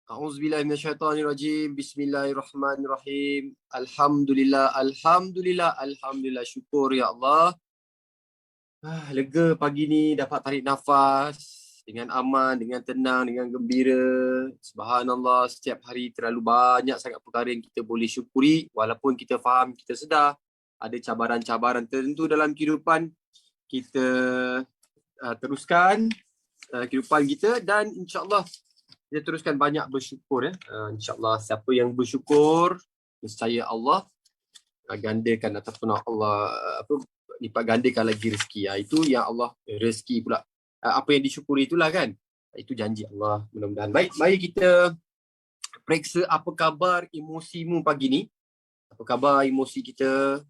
A'udzubillahi minasyaitonirrajim. Bismillahirrahmanirrahim. Alhamdulillah. Syukur ya Allah. Lega pagi ni dapat tarik nafas dengan aman, dengan tenang, dengan gembira. Subhanallah, setiap hari terlalu banyak sangat perkara yang kita boleh syukuri walaupun kita faham, kita sedar ada cabaran-cabaran tertentu dalam kehidupan. Kita teruskan kehidupan kita dan insya-Allah kita teruskan banyak bersyukur ya. InsyaAllah siapa yang bersyukur, nescaya Allah gandakan ataupun Allah lipat gandakan lagi rezeki. Itu yang Allah rezeki pula. Apa yang disyukuri itulah kan. Itu janji Allah. Mudah-mudahan. Baik, mari kita periksa apa khabar emosimu pagi ni. Apa khabar emosi kita.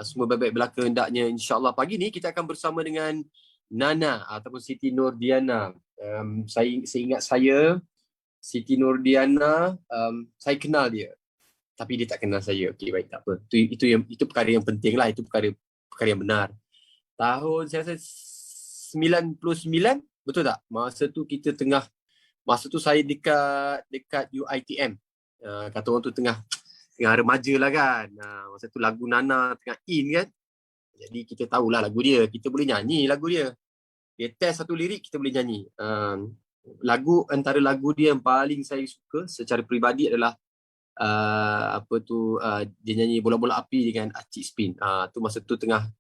Semua baik-baik belaka hendaknya. InsyaAllah pagi ni kita akan bersama dengan Nana ataupun Siti Nurdiana. Seingat saya, Siti Nurdiana, saya kenal dia. Tapi dia tak kenal saya. Okey, baik, tak apa. Itu perkara yang penting lah. Itu perkara yang benar. Tahun saya rasa 99, betul tak? Masa tu saya dekat UiTM. Kata orang tu tengah remaja lah kan. Masa tu lagu Nana tengah in kan. Jadi kita tahulah lagu dia. Kita boleh nyanyi lagu dia. Dia test satu lirik, kita boleh nyanyi. Antara lagu dia yang paling saya suka secara peribadi adalah dia nyanyi Bola-Bola Api dengan Acik Spin. Tu masa tu tengah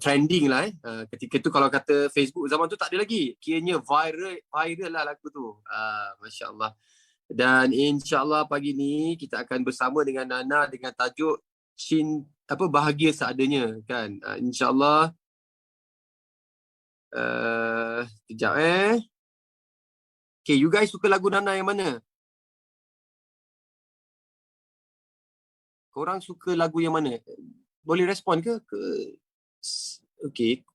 trending lah ketika tu. Kalau kata Facebook zaman tu tak ada lagi, kiranya viral lah lagu tu. Masya-Allah. Dan insya-Allah pagi ni kita akan bersama dengan Nana dengan tajuk Bahagia Seadanya kan. Insya-Allah. Kejap Okay, you guys suka lagu Nana yang mana? Korang suka lagu yang mana? Boleh respon ke? Okay.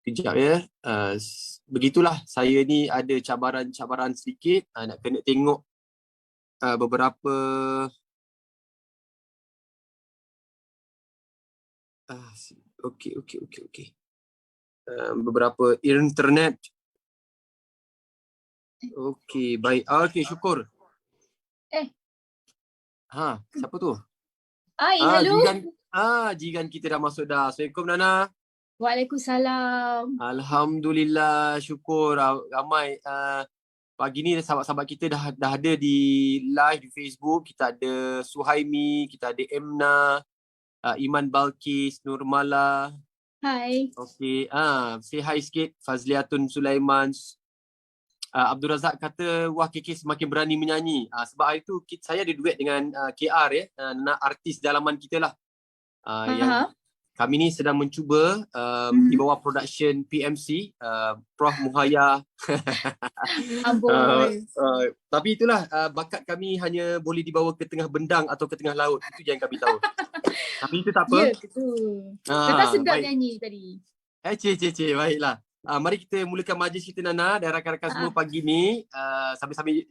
Kejap begitulah, saya ni ada cabaran sedikit. Nak kena tengok beberapa Okay. Beberapa internet. Okey, baik. Okey, syukur. Siapa tu? Hello. Jiran kita dah masuk dah. Assalamualaikum Nana. Waalaikumsalam. Alhamdulillah, syukur ramai. Pagi ni sahabat-sahabat kita dah ada di live di Facebook. Kita ada Suhaimi, kita ada Emna, Iman Balkis, Nurmala. Hai. Okey, say hi sikit. Fazliatun Sulaiman. Abdul Razak kata, wah KK semakin berani menyanyi. Sebab hari tu saya ada duet dengan KR artis dalaman kita lah. Yang kami ni sedang mencuba di bawah production PMC, Prof Muhaya. Tapi itulah, bakat kami hanya boleh dibawa ke tengah bendang atau ke tengah laut. Itu yang kami tahu. Tapi itu tak apa. Ya, betul. Kata sedap nyanyi tadi. Cik, baiklah. Mari kita mulakan majlis kita Nana dan rakan-rakan semua pagi ni. Sambil-sambil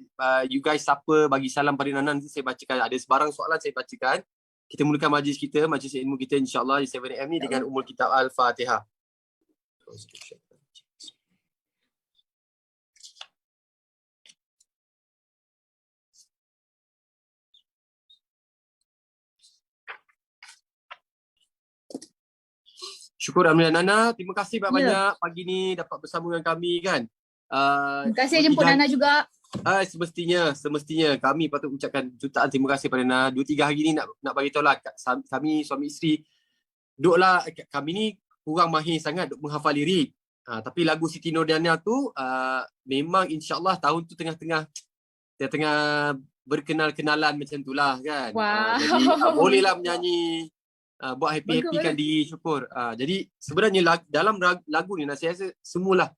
you guys siapa bagi salam pada Nana, nanti saya bacakan. Ada sebarang soalan saya bacakan. Kita mulakan majlis kita, majlis ilmu kita insya-Allah di 7am ni dengan umul kitab Al-Fatihah. Syukur Alhamdulillah Nana, terima kasih banyak-banyak pagi ni dapat bersama dengan kami kan. Terima kasih jemput Nana juga. Semestinya kami patut ucapkan jutaan terima kasih pada Nana. 2-3 hari ni nak bagi tahu lah, kami suami isteri duklah, kami ni kurang mahir sangat duk menghafal lirik. Tapi lagu Siti Nurdiana tu memang insya-Allah tahun tu tengah berkenal-kenalan macam tu lah kan. Jadi bolehlah menyanyi, buat happy-happy kan diri, syukur. Jadi sebenarnya dalam lagu ni saya rasa semualah,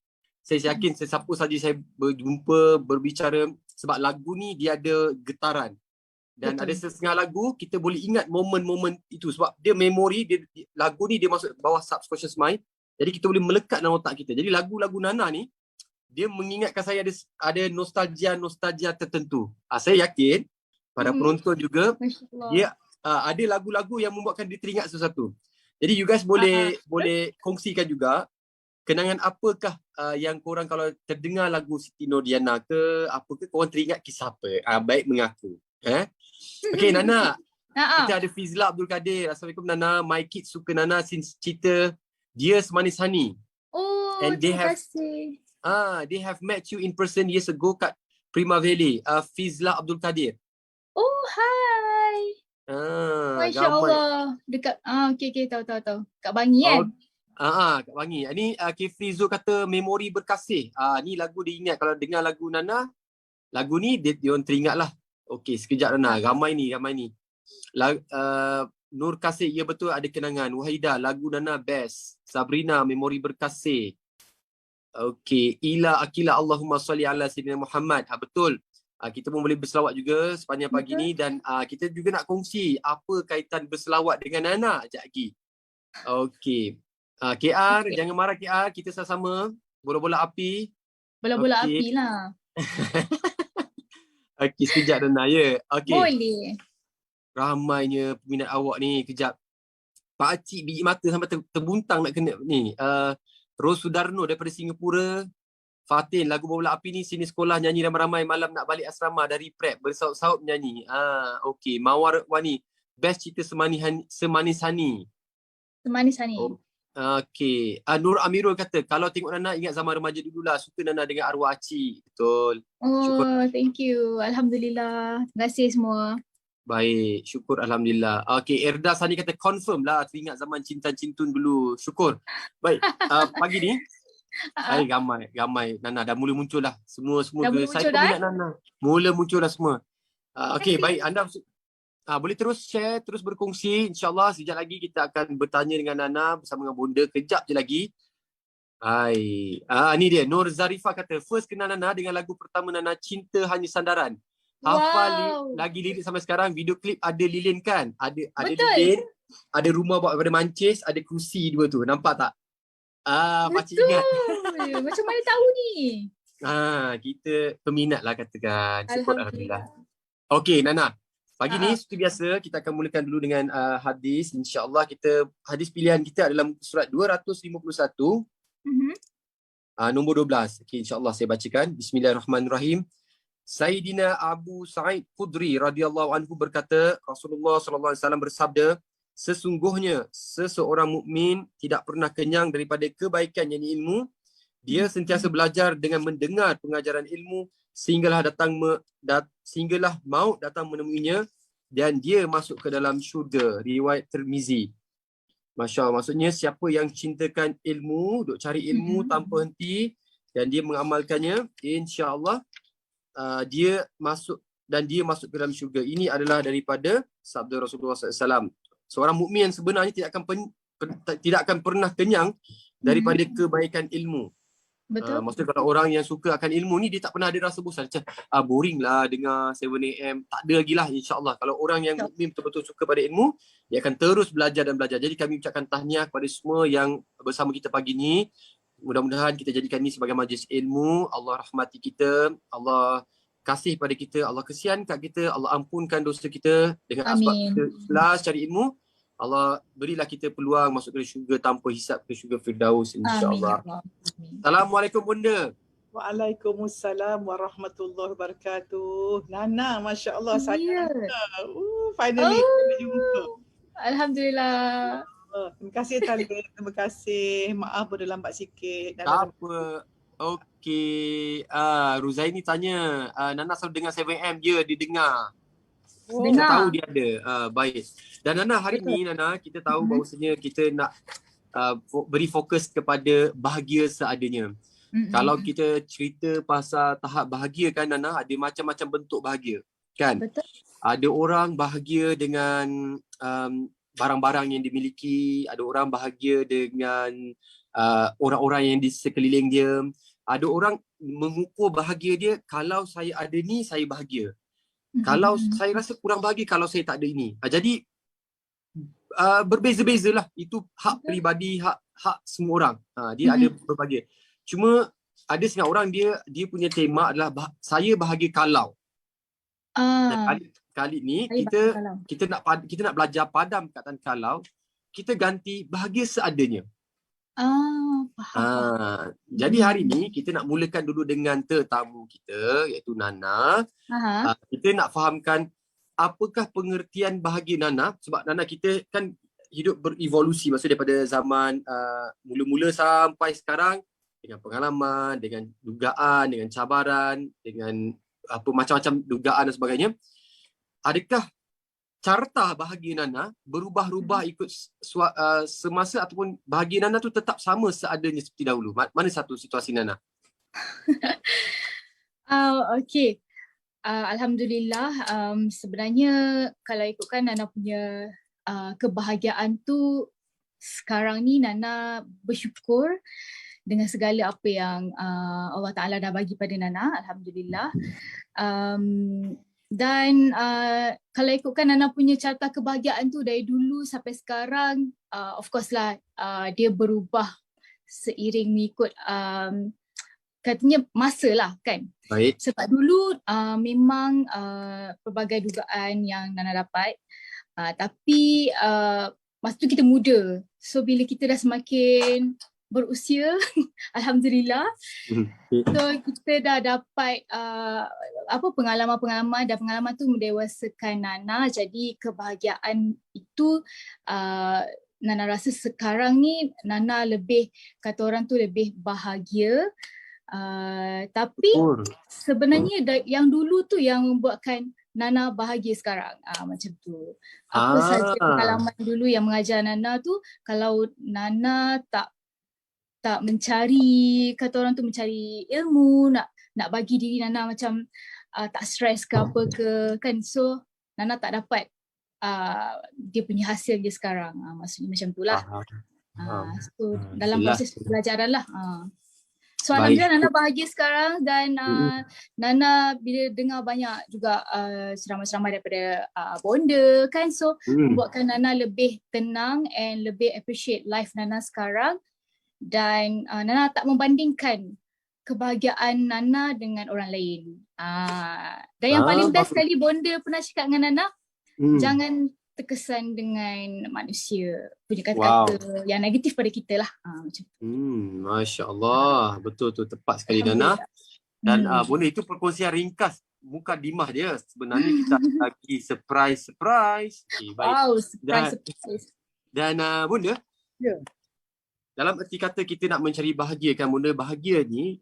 saya yakin sesiapa saja saya berjumpa, berbicara, sebab lagu ni dia ada getaran. Dan ada setengah lagu kita boleh ingat momen-momen itu sebab dia memori, lagu ni dia masuk bawah subconscious mind. Jadi kita boleh melekat dalam otak kita. Jadi lagu-lagu Nana ni dia mengingatkan saya ada nostalgia tertentu. Saya yakin para penonton juga dia ada lagu-lagu yang membuatkan dia teringat sesuatu. Jadi you guys boleh kongsikan juga kenangan apakah yang korang kalau terdengar lagu Siti Nurdiana ke apa ke, korang teringat kisah apa? Baik mengaku. Okay, Nana. Kita ada Fizla Abdul Kadir. Assalamualaikum Nana. My kids suka Nana since cerita Dia Semanis Honey. Oh, And terima kasih. They have met you in person years ago kat Prima Valley. Fizla Abdul Kadir. Oh, hai. Masya Allah. Dekat, okay, tahu. Kat Bangi kan? Kat Bangi. Ini Kifrizo kata memori berkasih. Ni lagu dia ingat. Kalau dengar lagu Nana, lagu ni dia orang teringat lah. Okay, sekejap Nana. Ramai ni. Nur Kasih, ya betul ada kenangan. Wahida, lagu Nana best. Sabrina, memori berkasih. Okay, Ila Akila Allahumma salli ala Sayyidina Muhammad. Betul. Kita pun boleh berselawat juga sepanjang pagi ni dan kita juga nak kongsi apa kaitan berselawat dengan Nana sekejap lagi. Okay. KR, jangan marah KR. Kita sama-sama bola-bola api. Bola-bola api lah. Okay, sekejap Nana ya. Okay. Boleh. Ramainya peminat awak ni. Kejap. Pakcik biji mata sampai terbuntang nak kena ni. Ros Sudarno daripada Singapura. Fatin, lagu bola api ni sini sekolah nyanyi ramai-ramai malam nak balik asrama dari prep. Bersaut-saut menyanyi. Okay. Mawar Wani. Best cerita Semanis Honey. Semanis Honey. Okay. Nur Amirul kata, kalau tengok Nana ingat zaman remaja dululah. Suka Nana dengan arwah Acik. Betul. Syukur. Thank you. Alhamdulillah. Terima kasih semua. Baik, syukur Alhamdulillah. Okay, Erda Sani kata confirm lah teringat zaman cinta-cintun dulu. Syukur. Baik, pagi ni ramai Nana dah mula muncul lah. Semua ke saya peminat Nana. Mula muncul lah semua. Okay, baik. Anda boleh terus share, terus berkongsi. InsyaAllah sekejap lagi kita akan bertanya dengan Nana bersama dengan Bonda. Kejap je lagi. Hai. Ni dia. Nur Zarifah kata, first kenal Nana dengan lagu pertama Nana, Cinta Hanya Sandaran. Hafal lagi lirik sampai sekarang. Video klip ada lilin kan? Ada lilin. Ada rumah buat daripada mancis. Ada kerusi dua tu. Nampak tak? Pakcik ingat. Macam mana tahu ni? Kita peminat lah katakan. Syukur Alhamdulillah. Okay Nana. Pagi ni seperti biasa kita akan mulakan dulu dengan hadis. InsyaAllah hadis pilihan kita adalah surat 251. Nombor 12. Okay, InsyaAllah saya bacakan. Bismillahirrahmanirrahim. Sayyidina Abu Sa'id Khudri radhiyallahu anhu berkata, Rasulullah sallallahu alaihi wasallam bersabda, sesungguhnya seseorang mukmin tidak pernah kenyang daripada kebaikan yang ilmu. Dia sentiasa belajar dengan mendengar pengajaran ilmu sehinggalah maut datang menemuinya dan dia masuk ke dalam syurga. Riwayat Tirmizi. Masya Allah, maksudnya siapa yang cintakan ilmu, duk cari ilmu tanpa henti dan dia mengamalkannya, insya-Allah dia masuk ke dalam syurga. Ini adalah daripada sabda Rasulullah SAW. Seorang mukmin yang sebenarnya tidak akan pernah kenyang daripada kebaikan ilmu. Betul. Maksudnya kalau orang yang suka akan ilmu ni, dia tak pernah ada rasa bosan. Macam boring lah dengar 7am. Tak ada lagi lah, insyaAllah. Kalau orang yang mukmin betul-betul suka pada ilmu, dia akan terus belajar dan belajar. Jadi kami ucapkan tahniah kepada semua yang bersama kita pagi ni. Mudah-mudahan kita jadikan ini sebagai majlis ilmu. Allah rahmati kita. Allah kasih pada kita. Allah kesian kat kita. Allah ampunkan dosa kita dengan asbab kita ikhlas cari ilmu. Allah berilah kita peluang masuk ke syurga tanpa hisap, ke syurga Firdaus, insya-Allah. Assalamualaikum Bunda. Waalaikumsalam warahmatullahi wabarakatuh. Nana, masya-Allah, saya finally kita jumpa. Alhamdulillah. Terima kasih Talib, terima kasih. Maaf berlambat sikit. Tak apa. Okey. Ruzaini tanya, Nana selalu dengar 7am, dia dengar. Kita tahu dia ada. Baik. Dan Nana, hari ni Nana, kita tahu bahawasanya kita nak beri fokus kepada bahagia seadanya. Kalau kita cerita pasal tahap bahagia kan Nana, ada macam-macam bentuk bahagia kan. Betul. Ada orang bahagia dengan barang-barang yang dimiliki, ada orang bahagia dengan orang-orang yang di sekeliling dia. Ada orang mengukur bahagia dia, kalau saya ada ni saya bahagia. Kalau saya rasa kurang bahagia kalau saya tak ada ini. Jadi berbeza-bezalah. Itu hak peribadi, hak semua orang. Dia ada berbahagia. Cuma ada setengah orang dia punya tema adalah saya bahagia kalau. Kali ni kita nak belajar padam perkataan kalau, kita ganti bahagia seadanya. Faham. Jadi hari ni kita nak mulakan dulu dengan tetamu kita iaitu Nana. Kita nak fahamkan apakah pengertian bahagia Nana, sebab Nana kita kan hidup berevolusi, maksudnya daripada zaman mula-mula sampai sekarang dengan pengalaman, dengan dugaan, dengan cabaran, dengan apa macam-macam dugaan dan sebagainya. Adakah carta bahagia Nana berubah-ubah ikut semasa, ataupun bahagia Nana tu tetap sama seadanya seperti dahulu? Mana satu situasi Nana? Okay. Alhamdulillah, sebenarnya kalau ikutkan Nana punya kebahagiaan tu, sekarang ni Nana bersyukur dengan segala apa yang Allah Ta'ala dah bagi pada Nana, Alhamdulillah. Dan kalau ikutkan Nana punya carta kebahagiaan tu dari dulu sampai sekarang, of course lah dia berubah seiring mengikut katanya masa lah kan. Baik. Sebab dulu memang pelbagai dugaan yang Nana dapat, tapi masa tu kita muda. So bila kita dah semakin berusia, Alhamdulillah, so kita dah dapat pengalaman-pengalaman, dan pengalaman tu mendewasakan Nana. Jadi kebahagiaan itu Nana rasa sekarang ni Nana lebih, kata orang tu, lebih bahagia. Tapi sebenarnya yang dulu tu yang membuatkan Nana bahagia sekarang, macam tu. Apa saja pengalaman dulu yang mengajar Nana tu, kalau Nana tak mencari, kata orang tu, mencari ilmu, nak bagi diri Nana macam tak stres ke apa ke kan, so Nana tak dapat dia punya hasil dia sekarang, maksudnya macam tu lah. So dalam proses pelajaran lah. So Alhamdulillah Nana bahagia sekarang, dan Nana bila dengar banyak juga ceramah-ceramah daripada bonda kan, so membuatkan Nana lebih tenang and lebih appreciate life Nana sekarang. Dan Nana tak membandingkan kebahagiaan Nana dengan orang lain. Dan yang paling best sekali bonda pernah cakap dengan Nana, jangan terkesan dengan manusia punya kata-kata yang negatif pada kita lah. Macam tu. Masya Allah, betul tu, tepat sekali Nana. Dan bonda itu perkongsian ringkas mukadimah dia. Sebenarnya kita lagi surprise. Okay, baik. Wow, surprise. Dan bonda, dalam erti kata kita nak mencari bahagia kan bunda, bahagia ni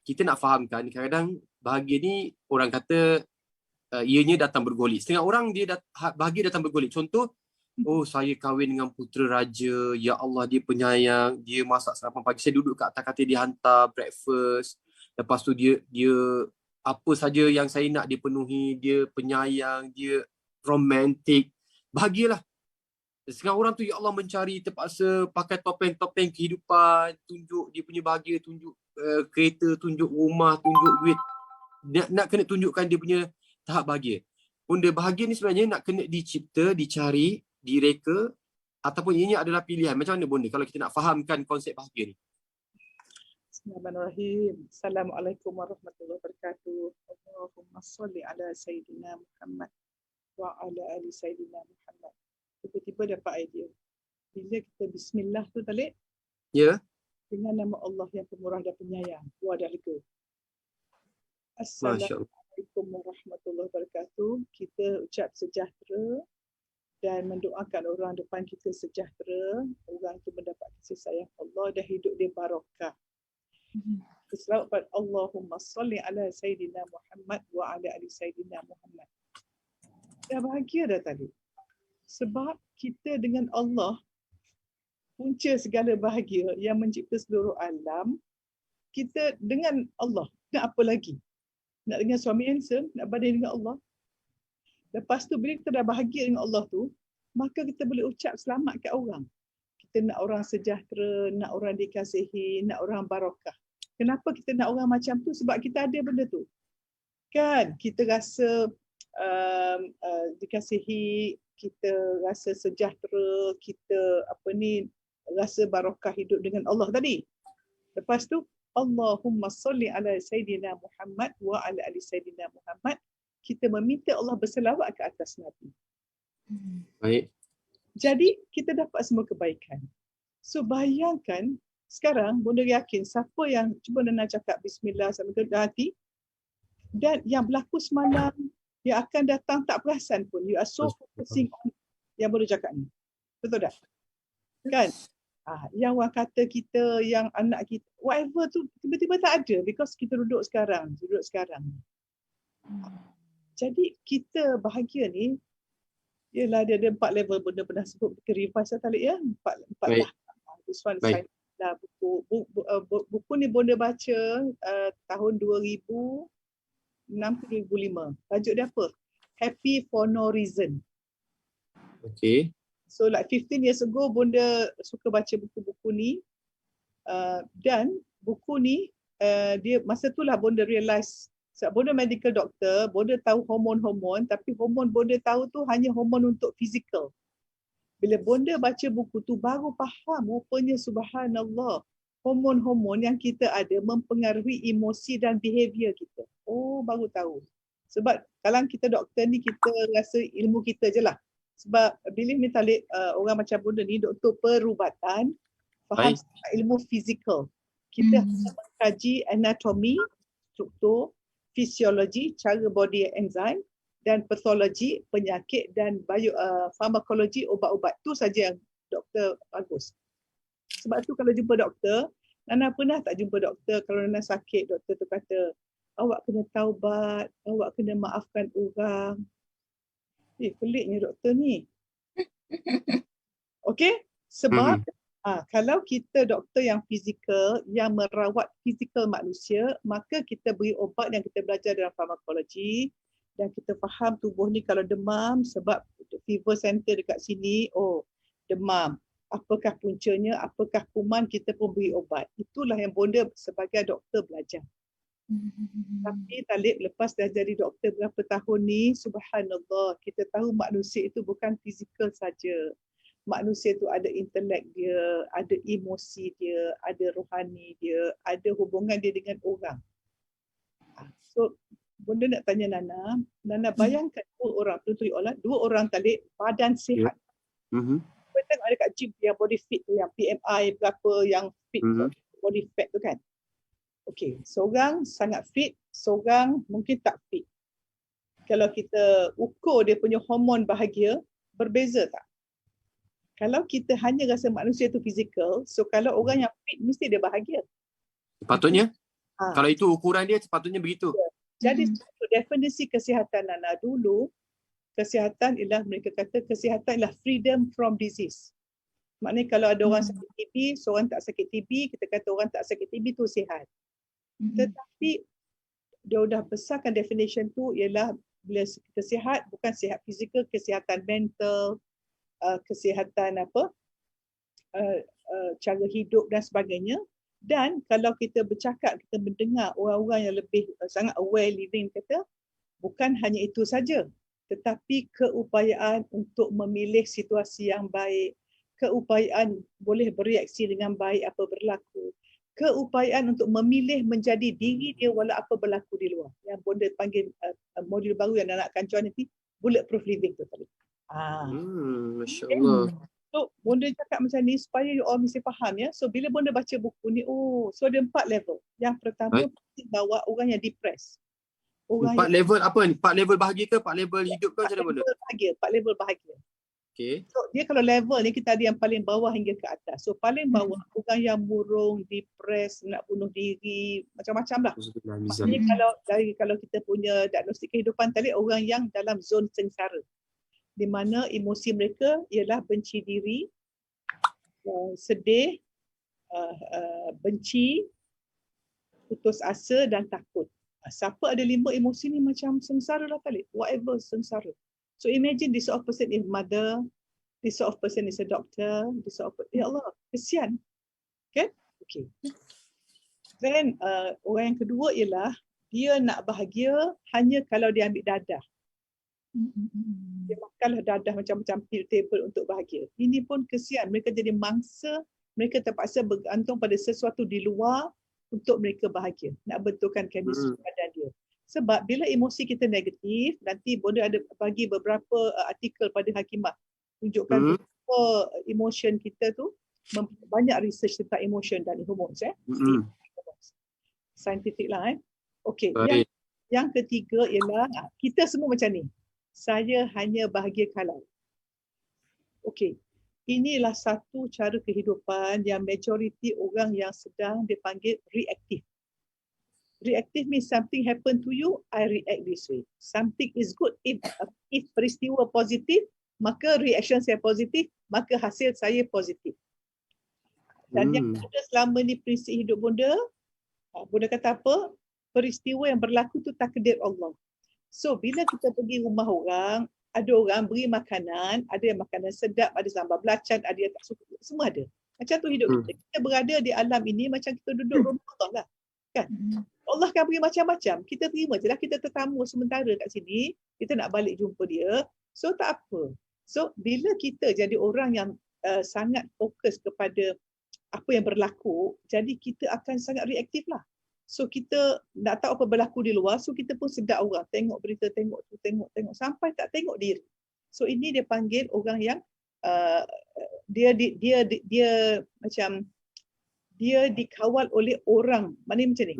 kita nak fahamkan kadang-kadang bahagia ni orang kata ianya datang bergolek. Setengah orang dia bahagia datang bergolek. Contoh, saya kahwin dengan putera raja, ya Allah dia penyayang, dia masak sarapan pagi, saya duduk kat atas katil dia hantar breakfast. Lepas tu dia apa saja yang saya nak dia penuhi, dia penyayang, dia romantik. Bahagialah. Setengah orang tu ya Allah mencari, terpaksa pakai topeng-topeng kehidupan, tunjuk dia punya bahagia, tunjuk kereta, tunjuk rumah, tunjuk duit. Nak kena tunjukkan dia punya tahap bahagia. Benda bahagia ni sebenarnya nak kena dicipta, dicari, direka, ataupun ianya adalah pilihan. Macam mana bunda kalau kita nak fahamkan konsep bahagia ni? Bismillahirrahmanirrahim. Assalamualaikum warahmatullahi wabarakatuh. Allahumma salli ala Sayyidina Muhammad wa ala ali Sayyidina Muhammad. Tiba-tiba dapat idea. Bila kita bismillah tu Talib, dengan nama Allah yang pemurah dan penyayang, dah lega. Assalamualaikum warahmatullahi wabarakatuh. Kita ucap sejahtera dan mendoakan orang depan kita sejahtera, orang itu mendapat kasih sayang Allah dan hidup dia barakah. Selawat Allahumma salli ala Sayyidina Muhammad wa ala ali Sayyidina Muhammad. Dah bahagia dah tadi. Sebab kita dengan Allah, punca segala bahagia yang mencipta seluruh alam, kita dengan Allah, nak apa lagi? Nak dengan suami handsome, nak banding dengan Allah. Lepas tu bila kita dah bahagia dengan Allah tu, maka kita boleh ucap selamat kat orang. Kita nak orang sejahtera, nak orang dikasihi, nak orang barakah. Kenapa kita nak orang macam tu? Sebab kita ada benda tu. Kan? Kita rasa dikasihi, kita rasa sejahtera, kita rasa barakah hidup dengan Allah tadi. Lepas tu Allahumma salli ala Sayyidina Muhammad wa ala ali Sayyidina Muhammad. Kita meminta Allah berselawat ke atas Nabi. Baik. Jadi kita dapat semua kebaikan. So bayangkan sekarang bonda yakin siapa yang cuba Nana cakap bismillah sampai ke hati, dan yang berlaku semalam, yang akan datang tak perasan pun. You are so focusing on yang bonda cakap ni. Betul tak? Kan? Yang orang kata kita, yang anak kita, whatever tu tiba-tiba tak ada because kita duduk sekarang. Jadi kita bahagia ni, ialah dia ada 4 level, benda pernah sebut ke revise lah tadi ya. 4 Baik. tahap. This one Baik. saya buku ni bonda baca tahun 2006 ke 2005. Tajuk dia apa? Happy for no reason. Okay. So like 15 years ago bonda suka baca buku-buku ni, dan buku ni dia masa tu lah bonda realise, sebab bonda medical doctor, bonda tahu hormon-hormon, tapi hormon bonda tahu tu hanya hormon untuk fizikal. Bila bonda baca buku tu baru faham rupanya subhanallah, hormon-hormon yang kita ada mempengaruhi emosi dan behavior kita. Oh, baru tahu. Sebab kalau kita doktor ni kita rasa ilmu kita je lah. Sebab bila ni Talib, orang macam bonda ni doktor perubatan, faham ilmu fizikal. Kita mengkaji anatomi, struktur, fisiologi, cara body enzyme, dan patologi, penyakit, dan farmakologi, obat-ubat. Tu saja yang doktor bagus. Sebab tu kalau jumpa doktor, Nana pernah tak jumpa doktor, kalau Nana sakit, doktor tu kata, awak kena taubat, awak kena maafkan orang. Peliknya doktor ni. Okey? Sebab kalau kita doktor yang fizikal, yang merawat fizikal manusia, maka kita beri obat yang kita belajar dalam farmakologi, dan kita faham tubuh ni kalau demam, sebab fever center dekat sini, oh demam. Apakah puncanya, apakah kuman, kita pun beri obat. Itulah yang bonda sebagai doktor belajar. Tapi Talib lepas dah jadi doktor berapa tahun ni, subhanallah, kita tahu manusia itu bukan fizikal saja. Manusia itu ada intelek dia, ada emosi dia, ada rohani dia, ada hubungan dia dengan orang. So, bonda nak tanya Nana bayangkan dua orang Talib badan sihat. Kita tengok ada kat gym yang body fit tu, yang PMI berapa, yang fit body fat tu kan. Okey, seorang sangat fit, seorang mungkin tak fit. Kalau kita ukur dia punya hormon bahagia, berbeza tak? Kalau kita hanya rasa manusia tu fizikal, so kalau orang yang fit mesti dia bahagia. Sepatutnya, kalau itu ukuran dia, sepatutnya begitu. Jadi definisi kesihatan Nana dulu, kesihatan ialah, mereka kata kesihatan ialah freedom from disease. Maknanya kalau ada orang sakit TB, seorang tak sakit TB, kita kata orang tak sakit TB tu sihat. Tetapi dia dah besarkan definition tu ialah bila kita sihat, bukan sihat fizikal, kesihatan mental, kesihatan cara hidup dan sebagainya. Dan kalau kita bercakap, kita mendengar orang-orang yang lebih sangat aware living kata, bukan hanya itu saja, tetapi keupayaan untuk memilih situasi yang baik, keupayaan boleh bereaksi dengan baik apa berlaku, keupayaan untuk memilih menjadi diri dia walau apa berlaku di luar. Yang bonda panggil modul baru yang nak kancuan nanti, bulletproof living tu tadi. Masya Allah. So bonda cakap macam ni supaya you all mesti faham ya. So bila bonda baca buku ni, so ada 4 level. Yang pertama bawa orang yang depressed. 4 level apa ni? 4 level bahagia ke? 4 level hidup ke? Macam mana? 4 level bahagia. Okay. So dia kalau level ni kita ada yang paling bawah hingga ke atas. So paling bawah orang yang murung, depres, nak bunuh diri, macam-macam lah. Maksudnya kalau kita punya diagnostik kehidupan tadi, orang yang dalam zon sengsara, di mana emosi mereka ialah benci diri, sedih, benci, putus asa dan takut. Siapa ada 5 emosi ni macam sengsara lah kali. Whatever sengsara. So imagine this sort of person is mother, this sort of person is a doctor, this sort of person, ya Allah, kesian. Kan? Okay. Then orang yang kedua ialah dia nak bahagia hanya kalau dia ambil dadah. Dia makanlah dadah macam-macam table untuk bahagia. Ini pun kesian. Mereka jadi mangsa, mereka terpaksa bergantung pada sesuatu di luar untuk mereka bahagia. Nak betulkan chemistry badan dia. Sebab bila emosi kita negatif, nanti bonda ada bagi beberapa artikel pada Hakimah. Tunjukkan beberapa emotion kita tu banyak research tentang emotion dan hormones. Scientific lah. Okey, Baik. yang ketiga ialah kita semua macam ni. Saya hanya bahagia kalau. Okey. Inilah satu cara kehidupan yang majoriti orang yang sedang dipanggil reaktif. Reactive means something happen to you, I react this way. Something is good. If peristiwa positif, maka reaction saya positif, maka hasil saya positif. Dan yang ada selama ni prinsip hidup Bonda, Bonda kata apa? Peristiwa yang berlaku tu takdir Allah. So bila kita pergi rumah orang, ada orang beri makanan, ada yang makanan sedap, ada sambal belacan, ada yang tak suka, semua ada. Macam tu hidup kita. Kita berada di alam ini macam kita duduk rumah Allah lah. Kan? Allah akan beri macam-macam. Kita terima je lah. Kita tetamu sementara kat sini. Kita nak balik jumpa dia. So tak apa. So bila kita jadi orang yang sangat fokus kepada apa yang berlaku, jadi kita akan sangat reaktif lah. So kita nak tahu apa berlaku di luar, so kita pun sedar orang. Tengok berita, tengok tu, tengok. Sampai tak tengok diri. So ini dia panggil orang yang dia macam dia dikawal oleh orang. Maknanya macam ni.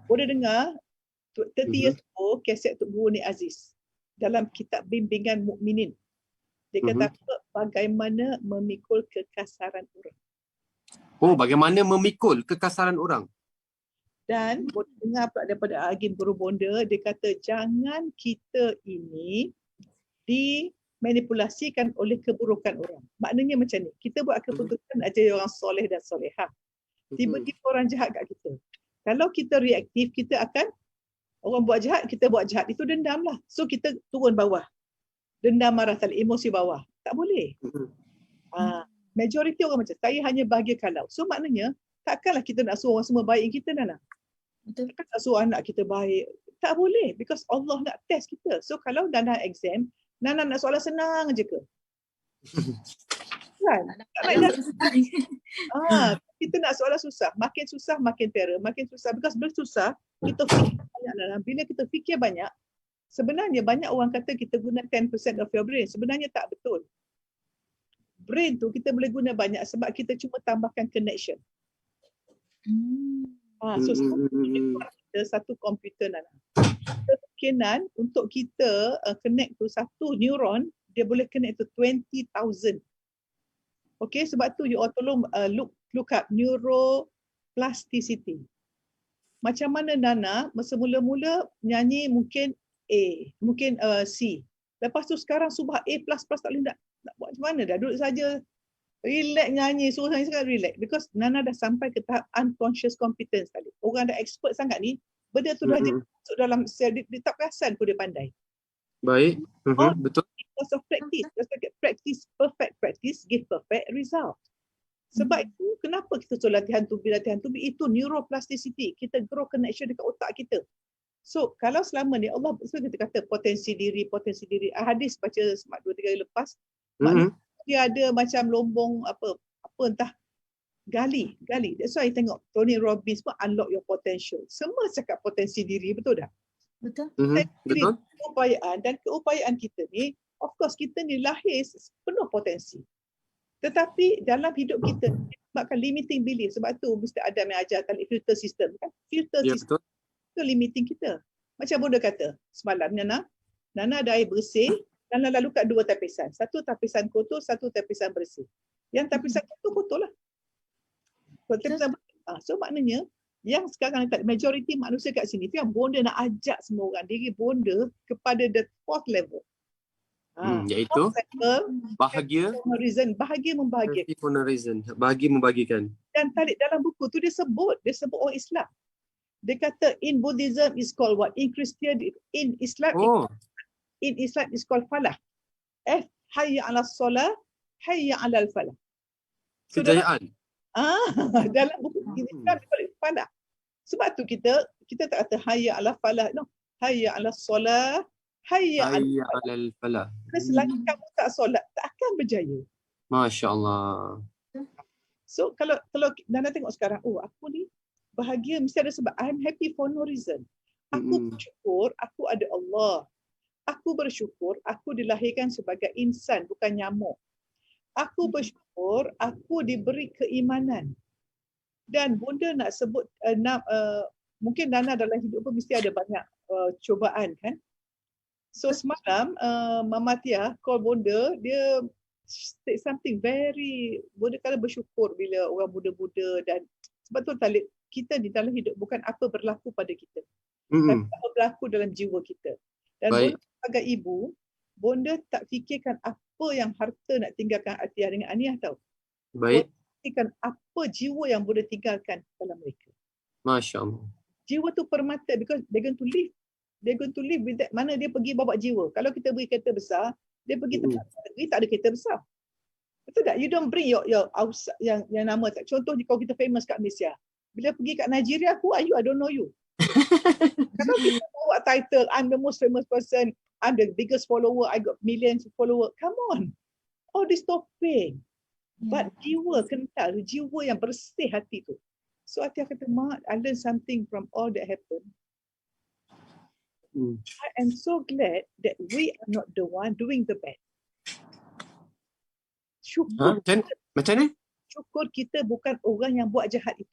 Boleh dengar 30 years ago kaset Tok Guru Ni Aziz dalam kitab bimbingan mukminin. Dia kata bagaimana memikul kekasaran orang. Oh, bagaimana memikul kekasaran orang. Dan boleh dengar pula daripada Agim Guru Bonda, dia kata jangan kita ini dimanipulasikan oleh keburukan orang. Maknanya macam ni, kita buat keputusan ajar orang soleh dan solehah. Tiba-tiba orang jahat kat kita. Kalau kita reaktif, kita akan, orang buat jahat, kita buat jahat. Itu dendam lah. So kita turun bawah. Dendam, marah, tali, emosi bawah. Tak boleh. Majoriti orang macam, saya hanya bahagia kalau. So maknanya, takkanlah kita nak suruh orang semua baik kita, Nana. Betul. Takkan nak suruh anak kita baik. Tak boleh. Because Allah nak test kita. So kalau Nana exam, Nana nak soalan senang je ke? Kan? Kita nak soalan susah. Makin susah, makin terror. Makin susah. Because bila susah, kita fikir banyak. Bila kita fikir banyak, sebenarnya banyak orang kata kita guna 10% of your brain. Sebenarnya tak betul. Brain tu kita boleh guna banyak sebab kita cuma tambahkan connection. So kita satu komputer, Nana. Kemungkinan untuk kita connect tu satu neuron, dia boleh connect to 20,000. Okay, sebab tu you all tolong look up neuroplasticity. Macam mana Nana semula-mula nyanyi mungkin A, mungkin C. Lepas tu sekarang subah A++ tak boleh nak buat macam mana dah. Duduk saja relax nyanyi, suruh nyanyi sangat relax. Because Nana dah sampai ke tahap unconscious competence tadi. Orang dah expert sangat ni, benda tu dah masuk dalam sel, dia tak perasan pun dia pandai. Baik, betul. Because of practice. Practice, perfect practice give perfect result. Sebab itu, kenapa kita suruh latihan tu, itu neuroplasticity. Kita grow connection dekat otak kita. So, kalau selama ni Allah, kita kata potensi diri. Hadis baca 2-3 hari lepas, maknanya dia ada macam lombong apa entah gali. That's why tengok Tony Robbins pun unlock your potential. Semua cakap potensi diri, betul tak? Betul. Betul. Keupayaan kita ni, of course kita ni lahir penuh potensi. Tetapi dalam hidup kita sebabkan limiting belief, sebab tu Mr. Adam yang ajar tentang filter system kan? Filter system itu limiting kita. Macam Bonda kata semalam, Nana ada air bersih, Nana lalu kat 2 tapisan. Satu tapisan kotor, satu tapisan bersih. Yang tapisan kotor lah. So maknanya yang sekarang majoriti manusia kat sini tu yang Bonda nak ajak semua orang diri Bonda kepada the 4th level. Iaitu bahagia membahagiakan. Bahagia membahagikan. Dan tadi dalam buku tu dia sebut orang Islam. Dia kata in Buddhism is called what? In Christianity, in Islam is called falah. Hayya 'ala shalah, hayya 'ala al-falah. So Kejayaan. Dalam buku Islam dia call falah. Sebab tu kita tak kata hayya 'ala falah, no. Hayya 'ala shalah, hayya 'alal falah. Selagi kamu tak solat, tak akan berjaya. Masya-Allah. So kalau Nana tengok sekarang, aku ni bahagia mesti ada sebab. I'm happy for no reason. Aku bersyukur aku ada Allah. Aku bersyukur aku dilahirkan sebagai insan bukan nyamuk. Aku bersyukur bersyukur aku diberi keimanan. Dan Bunda nak sebut mungkin Nana dalam hidup pun mesti ada banyak cubaan kan. So semalam Mama Tia call Bunda, dia say something very, Bunda kala bersyukur bila orang muda-muda, dan sebab tu Talib, kita di dalam hidup bukan apa berlaku pada kita, tapi apa berlaku dalam jiwa kita. Dan Baik. Bunda sebagai ibu, Bunda tak fikirkan apa yang harta nak tinggalkan Atiyah dengan Aniyah tahu. Baik. Fikirkan apa jiwa yang Bunda tinggalkan dalam mereka. Masya Allah. Jiwa tu permata, because they're going to live. They're going to live with that. Mana dia pergi bawa jiwa. Kalau kita beri kereta besar, dia pergi tempat negeri tak ada kereta besar. Betul tak? You don't bring your yang nama tak. Contoh kalau kita famous kat Malaysia. Bila pergi kat Nigeria, who are you? I don't know you. Kalau kita bawa title, I'm the most famous person, I'm the biggest follower, I got millions of followers. Come on. All this topping. But jiwa kental, jiwa yang bersih hati tu. So Atiyah kata, Mak, I learned something from all that happened. I am so glad that we are not the one doing the bad. Syukur, Macam ni? syukur kita bukan orang yang buat jahat itu.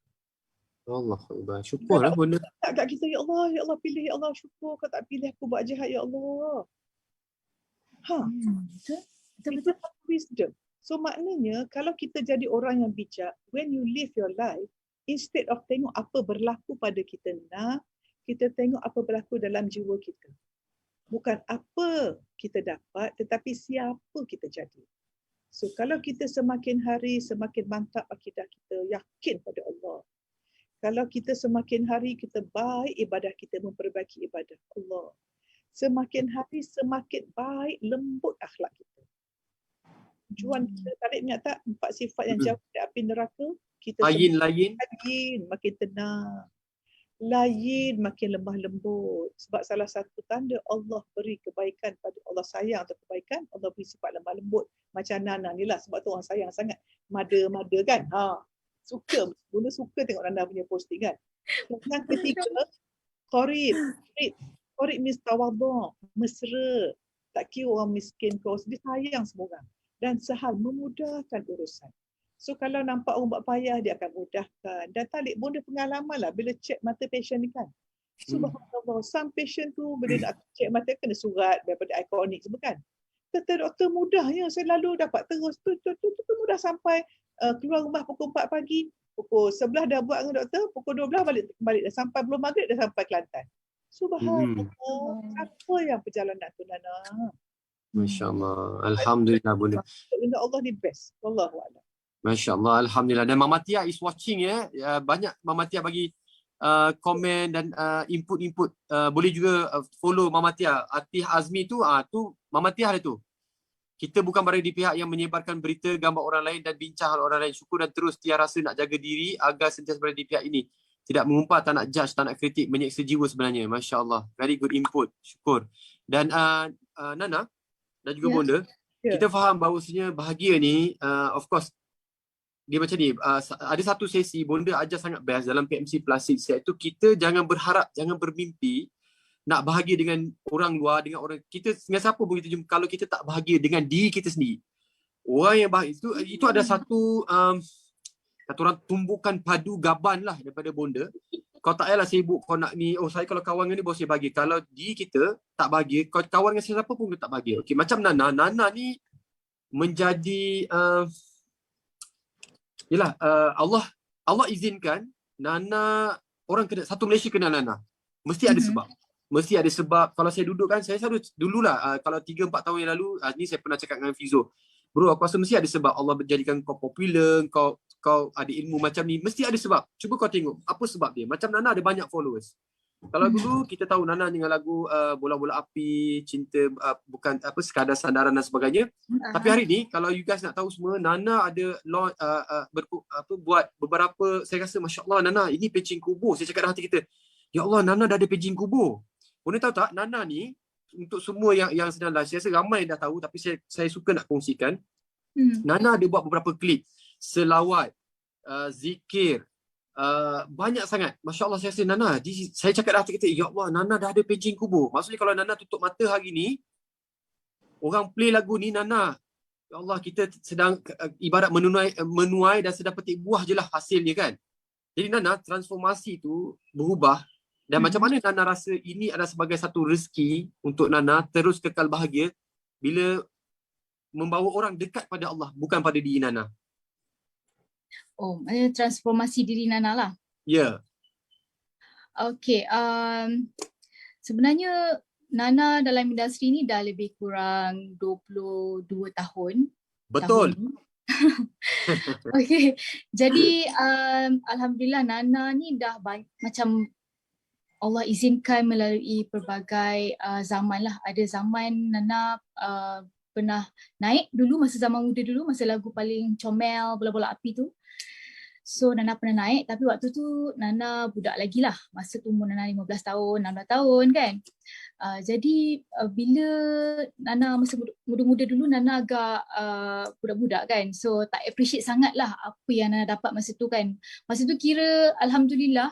Allah Akbar. Syukurlah Bunda. Tak kat kita, ya Allah pilih, ya Allah syukur kau tak pilih aku buat jahat, ya Allah. Betul. Wisdom. So maknanya kalau kita jadi orang yang bijak, when you live your life, instead of tengok apa berlaku pada kita nak, kita tengok apa berlaku dalam jiwa kita. Bukan apa kita dapat, tetapi siapa kita jadi. So kalau kita semakin hari semakin mantap akidah kita, yakin pada Allah. Kalau kita semakin hari kita baik ibadah kita, memperbaiki ibadah Allah. Semakin hari semakin baik, lembut akhlak kita. Tujuan kita tarik ingat tak 4 sifat yang jauh dari api neraka? Kita Lain. lain makin tenang. Lain makin lemah lembut. Sebab salah satu tanda Allah beri kebaikan pada Allah sayang atau kebaikan, Allah beri sifat lemah lembut. Macam Nana ni lah, sebab tu orang sayang sangat. Mada kan? Suka. Bunda suka tengok Nana punya posting kan. Yang ketiga, Qorib. Qorib means tawadhu', mesra. Tak kira orang miskin kau, dia sayang semua orang. Dan sehal memudahkan urusan. So kalau nampak orang buat payah, dia akan mudahkan. Dan Talib Bunda pengalaman lah bila cek mata patient ni kan. Subhanallah, some patient tu bila nak cek mata kena surat daripada ikonik semua kan. Kata doktor mudahnya, saya lalu dapat terus tu mudah sampai keluar rumah pukul 4 pagi, pukul 11 dah buat dengan doktor, pukul 12 balik dah sampai belum maghrib dah sampai Kelantan. Subhanallah, apa yang perjalanan tu Nana? Masya Allah. Alhamdulillah Bunda. Benda Allah ni best. Wallahu a'lam. Masya Allah. Alhamdulillah. Dan Mama Tia is watching ya. Banyak Mama Tia bagi komen dan input-input. Boleh juga follow Mama Tia. Atiyah Azmi tu, tu Mama Tia ada tu. Kita bukan berada di pihak yang menyebarkan berita, gambar orang lain dan bincang hal orang lain. Syukur dan terus Tia rasa nak jaga diri agar sentiasa berada di pihak ini. Tidak mengumpat, tak nak judge, tak nak kritik, menyeksa jiwa sebenarnya. Masya Allah. Very good input. Syukur. Dan Nana dan juga Bunda, kita faham bahawasanya bahagia ni, of course, dia macam ni, ada satu sesi Bunda ajar sangat best dalam PMC Plus 6, iaitu kita jangan berharap, jangan bermimpi nak bahagia dengan orang luar, dengan orang kita, dengan siapa pun kita jumpa, kalau kita tak bahagia dengan diri kita sendiri. Orang yang bahagia itu ada satu kata orang tumbukan padu gaban lah daripada Bunda. Kau tak payahlah sibuk kau nak ni, saya kalau kawan dengan ni baru saya bahagia. Kalau diri kita tak bahagia, kau kawan dengan siapa pun tak bahagia. Okey, macam Nana ni menjadi Allah izinkan Nana, orang kena, satu Malaysia kenal Nana. Mesti ada sebab. Mesti ada sebab. Kalau saya duduk kan, saya selalu dululah kalau 3-4 tahun yang lalu, ni saya pernah cakap dengan Fizo. Bro, aku rasa mesti ada sebab Allah menjadikan kau popular, kau ada ilmu macam ni, mesti ada sebab. Cuba kau tengok apa sebab dia. Macam Nana ada banyak followers. Kalau dulu kita tahu Nana dengan lagu Bola-Bola Api, Cinta bukan sekadar sandaran dan sebagainya. Tapi hari ni kalau you guys nak tahu semua, Nana ada buat beberapa, saya rasa Masya Allah Nana, ini paging kubur. Saya cakap dalam hati kita, ya Allah Nana dah ada paging kubur. Bunda tahu tak, Nana ni untuk semua yang sedang live, saya rasa ramai yang dah tahu, tapi saya suka nak kongsikan. Nana ada buat beberapa klip selawat, zikir, banyak sangat. Masya Allah, saya rasa Nana, saya cakap dah hati kita, ya Allah Nana dah ada paging kubur. Maksudnya kalau Nana tutup mata hari ni, orang play lagu ni, Nana Ya Allah, kita sedang ibarat menuai dan sedang petik buah je lah hasilnya kan. Jadi Nana, transformasi tu berubah. Dan macam mana Nana rasa ini adalah sebagai satu rezeki untuk Nana terus kekal bahagia bila membawa orang dekat pada Allah, bukan pada diri Nana. Oh, maknanya transformasi diri Nana lah. Ya. Okay, sebenarnya Nana dalam industri ni dah lebih kurang 22 tahun. Betul. Okay, jadi Alhamdulillah Nana ni dah macam Allah izinkan melalui pelbagai zaman lah. Ada zaman Nana pernah naik dulu masa zaman muda dulu, masa lagu paling comel bola-bola api tu. So Nana pernah naik, tapi waktu tu Nana budak lagi lah. Masa tu umur Nana 15 tahun, 16 tahun kan. Jadi bila Nana masa muda-muda dulu, Nana agak budak-budak kan. So tak appreciate sangat lah apa yang Nana dapat masa tu kan. Masa tu kira Alhamdulillah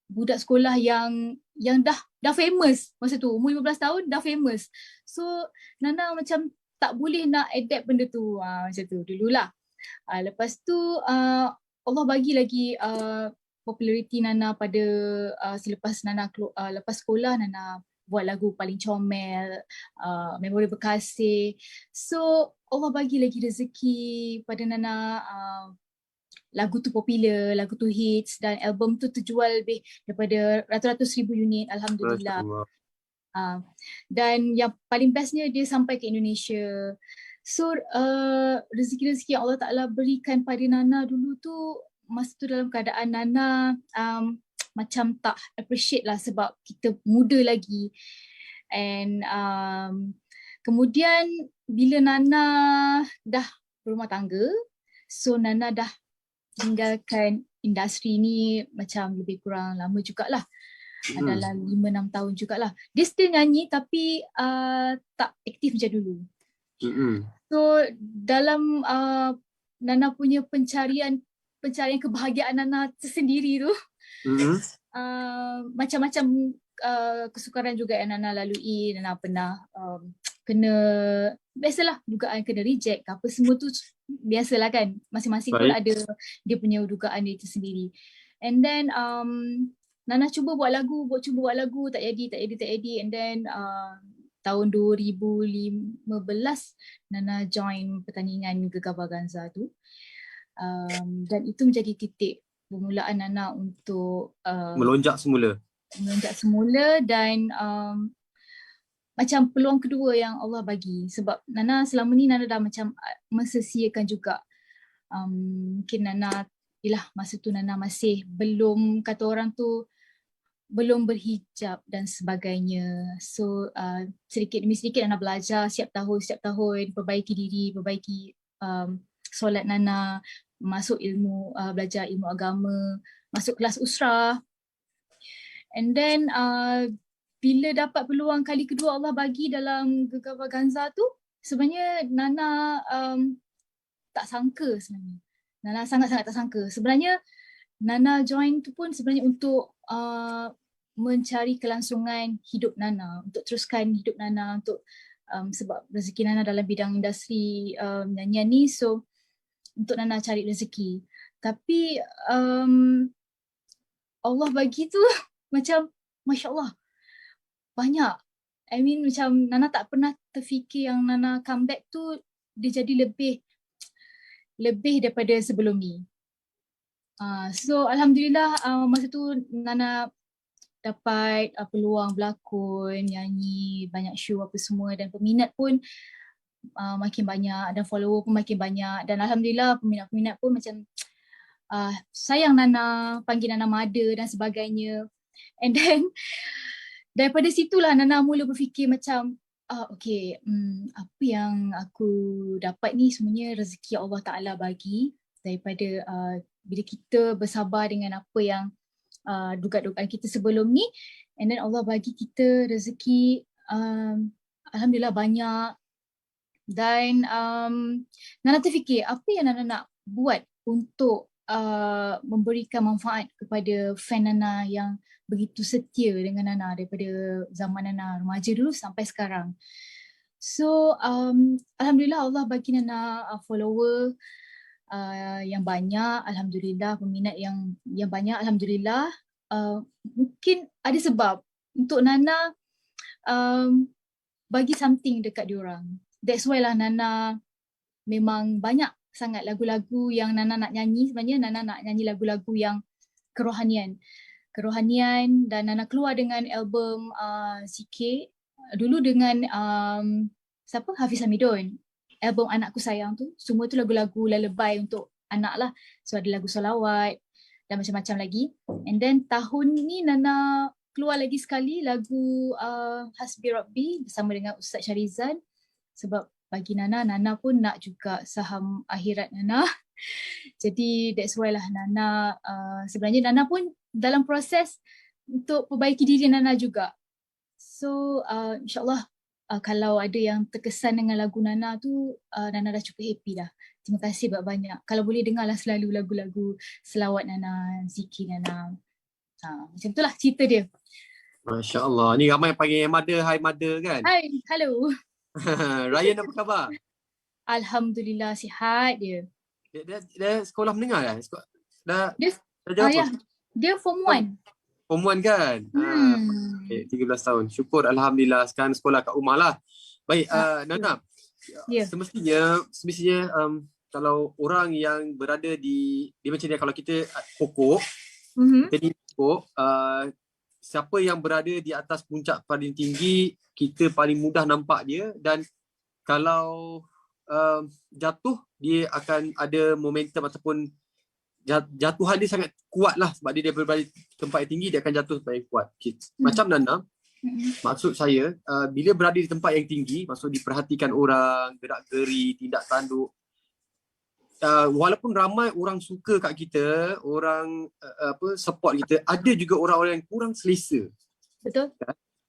budak sekolah yang dah famous masa tu. Umur 15 tahun dah famous. So Nana macam tak boleh nak adapt benda tu. Macam tu dululah. Lepas tu Allah bagi lagi populariti Nana pada selepas Nana lepas sekolah, Nana buat lagu paling comel, Memori Berkasih. So Allah bagi lagi rezeki pada Nana, lagu tu popular, lagu tu hits dan album tu terjual lebih daripada ratus-ratus ribu unit, Alhamdulillah. Dan yang paling bestnya dia sampai ke Indonesia. So rezeki-rezeki yang Allah Ta'ala berikan pada Nana dulu tu, masa tu dalam keadaan Nana macam tak appreciate lah sebab kita muda lagi. And kemudian bila Nana dah berumah tangga, so Nana dah tinggalkan industri ni macam lebih kurang lama jugalah. Dalam 5-6 tahun jugalah. Dia still nyanyi tapi tak aktif macam dulu. So dalam Nana punya pencarian kebahagiaan Nana tersendiri tu, macam-macam kesukaran juga yang Nana lalui. Nana pernah kena, biasalah dugaan kena reject apa semua tu, biasalah kan, masing-masing pun ada dia punya dugaan dia tersendiri. And then Nana cuba buat lagu, tak jadi. And then tahun 2015 Nana join pertandingan Gegar Vaganza tu. Dan itu menjadi titik permulaan Nana untuk melonjak semula dan macam peluang kedua yang Allah bagi. Sebab Nana selama ni Nana dah macam mensia-siakan juga. Mungkin Nana, masa tu Nana masih belum, kata orang tu, belum berhijab dan sebagainya. So sedikit demi sedikit Nana belajar setiap tahun, perbaiki diri, perbaiki solat Nana, masuk ilmu, belajar ilmu agama, masuk kelas usrah. And then bila dapat peluang kali kedua Allah bagi dalam Gegar Vaganza tu, sebenarnya Nana tak sangka sebenarnya. Nana sangat-sangat tak sangka. Sebenarnya Nana join tu pun sebenarnya untuk mencari kelangsungan hidup Nana, untuk teruskan hidup Nana, untuk sebab rezeki Nana dalam bidang industri nyanyian ni, so untuk Nana cari rezeki. Tapi Allah bagi tu macam Masya Allah banyak. I mean macam Nana tak pernah terfikir yang Nana comeback tu dia jadi lebih daripada sebelum ni. So Alhamdulillah masa tu Nana dapat peluang berlakon, nyanyi, banyak show apa semua, dan peminat pun makin banyak dan follower pun makin banyak. Dan Alhamdulillah peminat-peminat pun macam sayang Nana, panggil Nana mother dan sebagainya. And then daripada situlah Nana mula berfikir macam okay, apa yang aku dapat ni sebenarnya rezeki Allah Ta'ala bagi daripada bila kita bersabar dengan apa yang dugaan-dugaan kita sebelum ni, and then Allah bagi kita rezeki Alhamdulillah banyak. Dan Nana terfikir apa yang Nana nak buat untuk memberikan manfaat kepada fan Nana yang begitu setia dengan Nana daripada zaman Nana remaja dulu sampai sekarang. So alhamdulillah Allah bagi Nana follower yang banyak, alhamdulillah, peminat yang banyak, alhamdulillah. Mungkin ada sebab untuk Nana bagi something dekat diorang. That's why lah Nana memang banyak sangat lagu-lagu yang Nana nak nyanyi. Sebenarnya Nana nak nyanyi lagu-lagu yang kerohanian dan Nana keluar dengan album CK dulu dengan siapa, Hafiz Hamidun. Album Anakku Sayang tu semua tu lagu-lagu lullaby untuk anak lah. So ada lagu solawat dan macam-macam lagi. And then tahun ni Nana keluar lagi sekali lagu Hasbi Rabbi bersama dengan Ustaz Syarizan, sebab bagi Nana pun nak juga saham akhirat Nana. Jadi that's why lah Nana sebenarnya Nana pun dalam proses untuk perbaiki diri Nana juga. So insyaAllah kalau ada yang terkesan dengan lagu Nana tu, Nana dah cukup happy dah. Terima kasih banyak-banyak. Kalau boleh dengarlah selalu lagu-lagu selawat Nana, zikir Nana. Macam itulah cerita dia. Masya Allah. Ni ramai panggil mother, hi mother kan? Hai, hello. Ryan apa khabar? Alhamdulillah sihat dia. Dia sekolah menengah dah? Dah jawab Ya, dia form 1. Form 1 kan? Okay, 13 tahun. Syukur Alhamdulillah sekarang sekolah kat rumah lah. Baik, Nana. Semestinya kalau orang yang berada di macam ni, kalau kita pokok, kita ni pokok, siapa yang berada di atas puncak paling tinggi, kita paling mudah nampak dia, dan kalau jatuh, dia akan ada momentum ataupun jatuhan dia sangat kuat lah, sebab dia berada di tempat yang tinggi, dia akan jatuh tempat yang kuat. Macam Nana, maksud saya, bila berada di tempat yang tinggi, maksud diperhatikan orang, gerak-geri, tindak tanduk, walaupun ramai orang suka kat kita, orang support kita, ada juga orang-orang yang kurang selesa. Betul.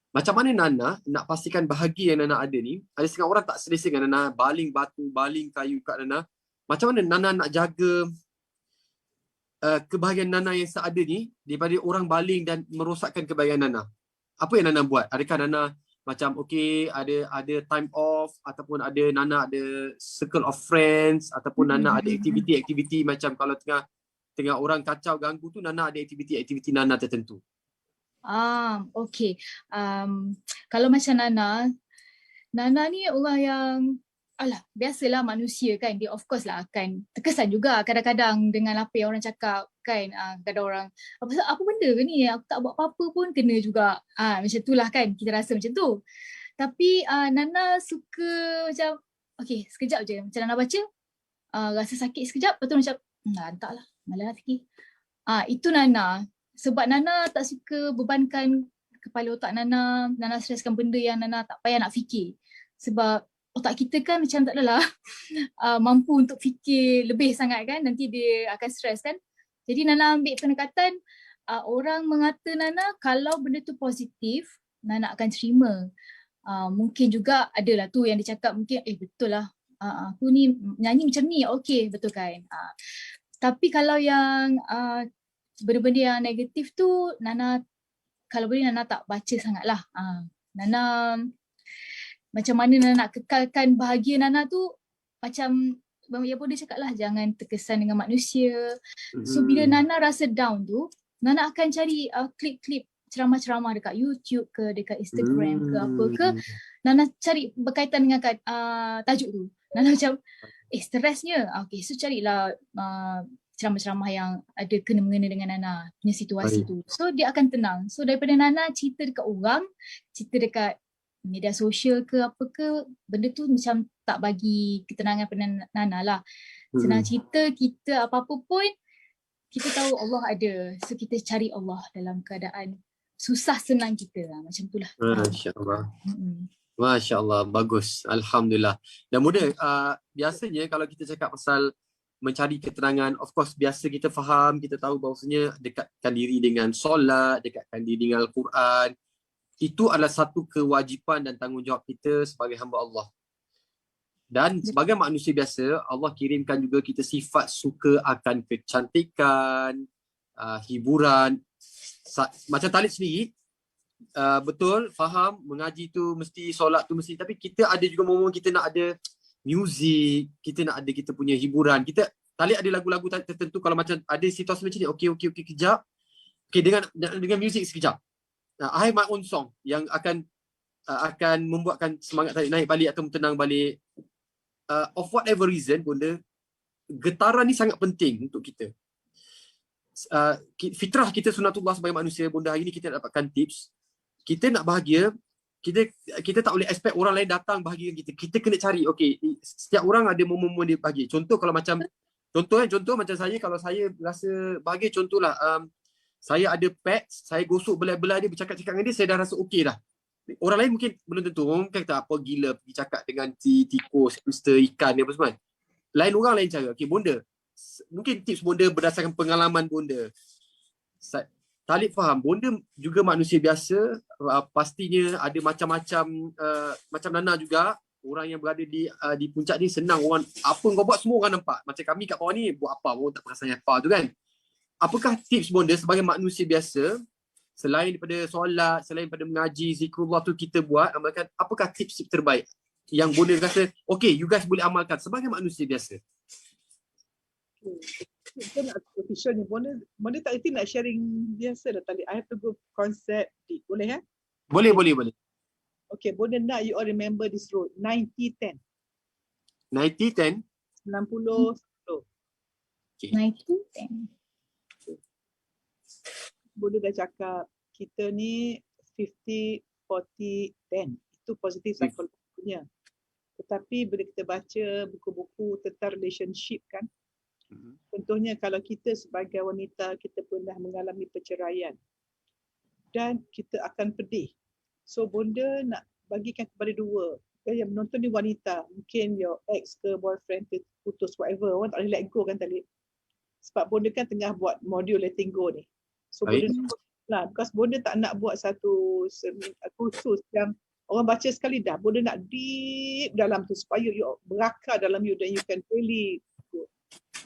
Macam mana Nana nak pastikan bahagia yang Nana ada ni? Ada setengah orang tak selesa dengan Nana, baling batu, baling kayu kat Nana. Macam mana Nana nak jaga kebahagiaan Nana yang seada ni daripada orang baling dan merosakkan kebahagiaan Nana? Apa yang Nana buat? Adakah Nana macam ada time off, ataupun Nana ada circle of friends, ataupun Nana ada aktiviti macam kalau tengah orang kacau ganggu tu, Nana ada aktiviti Nana tertentu? Okay. Kalau macam Nana ni orang yang biasalah manusia kan, dia of course lah akan terkesan juga kadang-kadang dengan apa yang orang cakap kan. Kadang orang apa benda ke ni, aku tak buat apa-apa pun kena juga, macam tu lah kan, kita rasa macam tu. Tapi Nana suka macam okay, sekejap je macam Nana baca, rasa sakit sekejap, lepas tu macam entahlah, malas fikir. Itu Nana. Sebab Nana tak suka bebankan kepala otak Nana streskan benda yang Nana tak payah nak fikir. Sebab otak kita kan macam tak adalah mampu untuk fikir lebih sangat kan, nanti dia akan stres kan. Jadi Nana ambil pendekatan, orang mengata Nana, kalau benda tu positif, Nana akan terima. Mungkin juga adalah tu yang dia cakap, mungkin betul lah, aku ni nyanyi macam ni, okay, betul kan. Tapi kalau yang benda-benda yang negatif tu, Nana kalau boleh Nana tak baca sangat lah. Nana macam mana Nana nak kekalkan bahagia Nana tu, macam yang pun dia cakap lah, jangan terkesan dengan manusia. So bila Nana rasa down tu, Nana akan cari klip-klip ceramah-ceramah dekat YouTube ke, dekat Instagram ke apa ke. Nana cari berkaitan dengan tajuk tu. Nana macam stresnya, okay, so carilah ceramah-ceramah yang ada kena-mengena dengan Nana punya situasi tu. So dia akan tenang. So daripada Nana cerita dekat orang, cerita dekat media sosial ke apa ke, benda tu macam tak bagi ketenangan pada Nana lah. Senang cerita, kita apa-apa pun kita tahu Allah ada. So kita cari Allah dalam keadaan susah senang kita lah. Macam tu lah. Masya Allah. Masya Allah, bagus. Alhamdulillah. Dan mudah, biasanya kalau kita cakap pasal mencari ketenangan, of course biasa kita faham, kita tahu bahawasanya dekatkan diri dengan solat, dekatkan diri dengan Al-Quran. Itu adalah satu kewajipan dan tanggungjawab kita sebagai hamba Allah. Dan sebagai manusia biasa, Allah kirimkan juga kita sifat suka akan kecantikan, hiburan. Macam Talib sendiri, betul, faham, mengaji tu mesti, solat tu mesti, tapi kita ada juga momen kita nak ada muzik, kita nak ada kita punya hiburan. Kita Talib ada lagu-lagu tertentu, kalau macam ada situasi macam ni, okey kejap. Okey, dengan muzik sekejap. I have my own song yang akan membuatkan semangat Talib naik balik atau tenang balik. Of whatever reason, benda getaran ni sangat penting untuk kita. Fitrah kita sunatullah sebagai manusia, bunda hari ni kita dapatkan tips. Kita nak bahagia, kita tak boleh expect orang lain datang bahagia kita. Kita kena cari, okey, setiap orang ada momen-momen dia bahagia. Contoh macam saya, kalau saya rasa bahagia, contohlah saya ada pets, saya gosok belai-belai dia, bercakap-cakap dengan dia, saya dah rasa okey dah. Orang lain mungkin belum tentu. Orang kata apa gila pergi cakap dengan tikus, hamster, ikan dia apa semua. Lain orang lain cara. Okey, bonda, mungkin tips bonda berdasarkan pengalaman bonda. Talib faham, bonda juga manusia biasa, pastinya ada macam-macam, macam Nana juga, orang yang berada di puncak ni senang, orang apa kau buat semua orang nampak. Macam kami kat bawah ni buat apa, orang tak perasan apa tu kan. Apakah tips bonda sebagai manusia biasa, selain daripada solat, selain daripada mengaji, zikrullah tu kita buat, amalkan, apakah tips terbaik yang bonda rasa, okay, you guys boleh amalkan sebagai manusia biasa? Kita nak official ni, bonda tak reti nak sharing biasa dah tadi. I have to go konsep deep. Boleh Boleh. Okay, bonda nak you all remember this road, 90-10. 90-10? 90-10. Okay. 90-10. Bonda dah cakap, kita ni 50-40-10. Itu positif psikologinya. Tetapi bila kita baca buku-buku tentang relationship kan, contohnya kalau kita sebagai wanita, kita pernah mengalami perceraian dan kita akan pedih. So bonda nak bagikan kepada dua. Yang menonton ni wanita, mungkin your ex ke boyfriend ke putus whatever, orang tak boleh let go kan tadi. Sebab bonda kan tengah buat modul letting go ni. So bonda lah, because bonda tak nak buat satu kursus yang orang baca sekali dah. Bonda nak deep dalam tu supaya you berakar dalam you dan you can really go.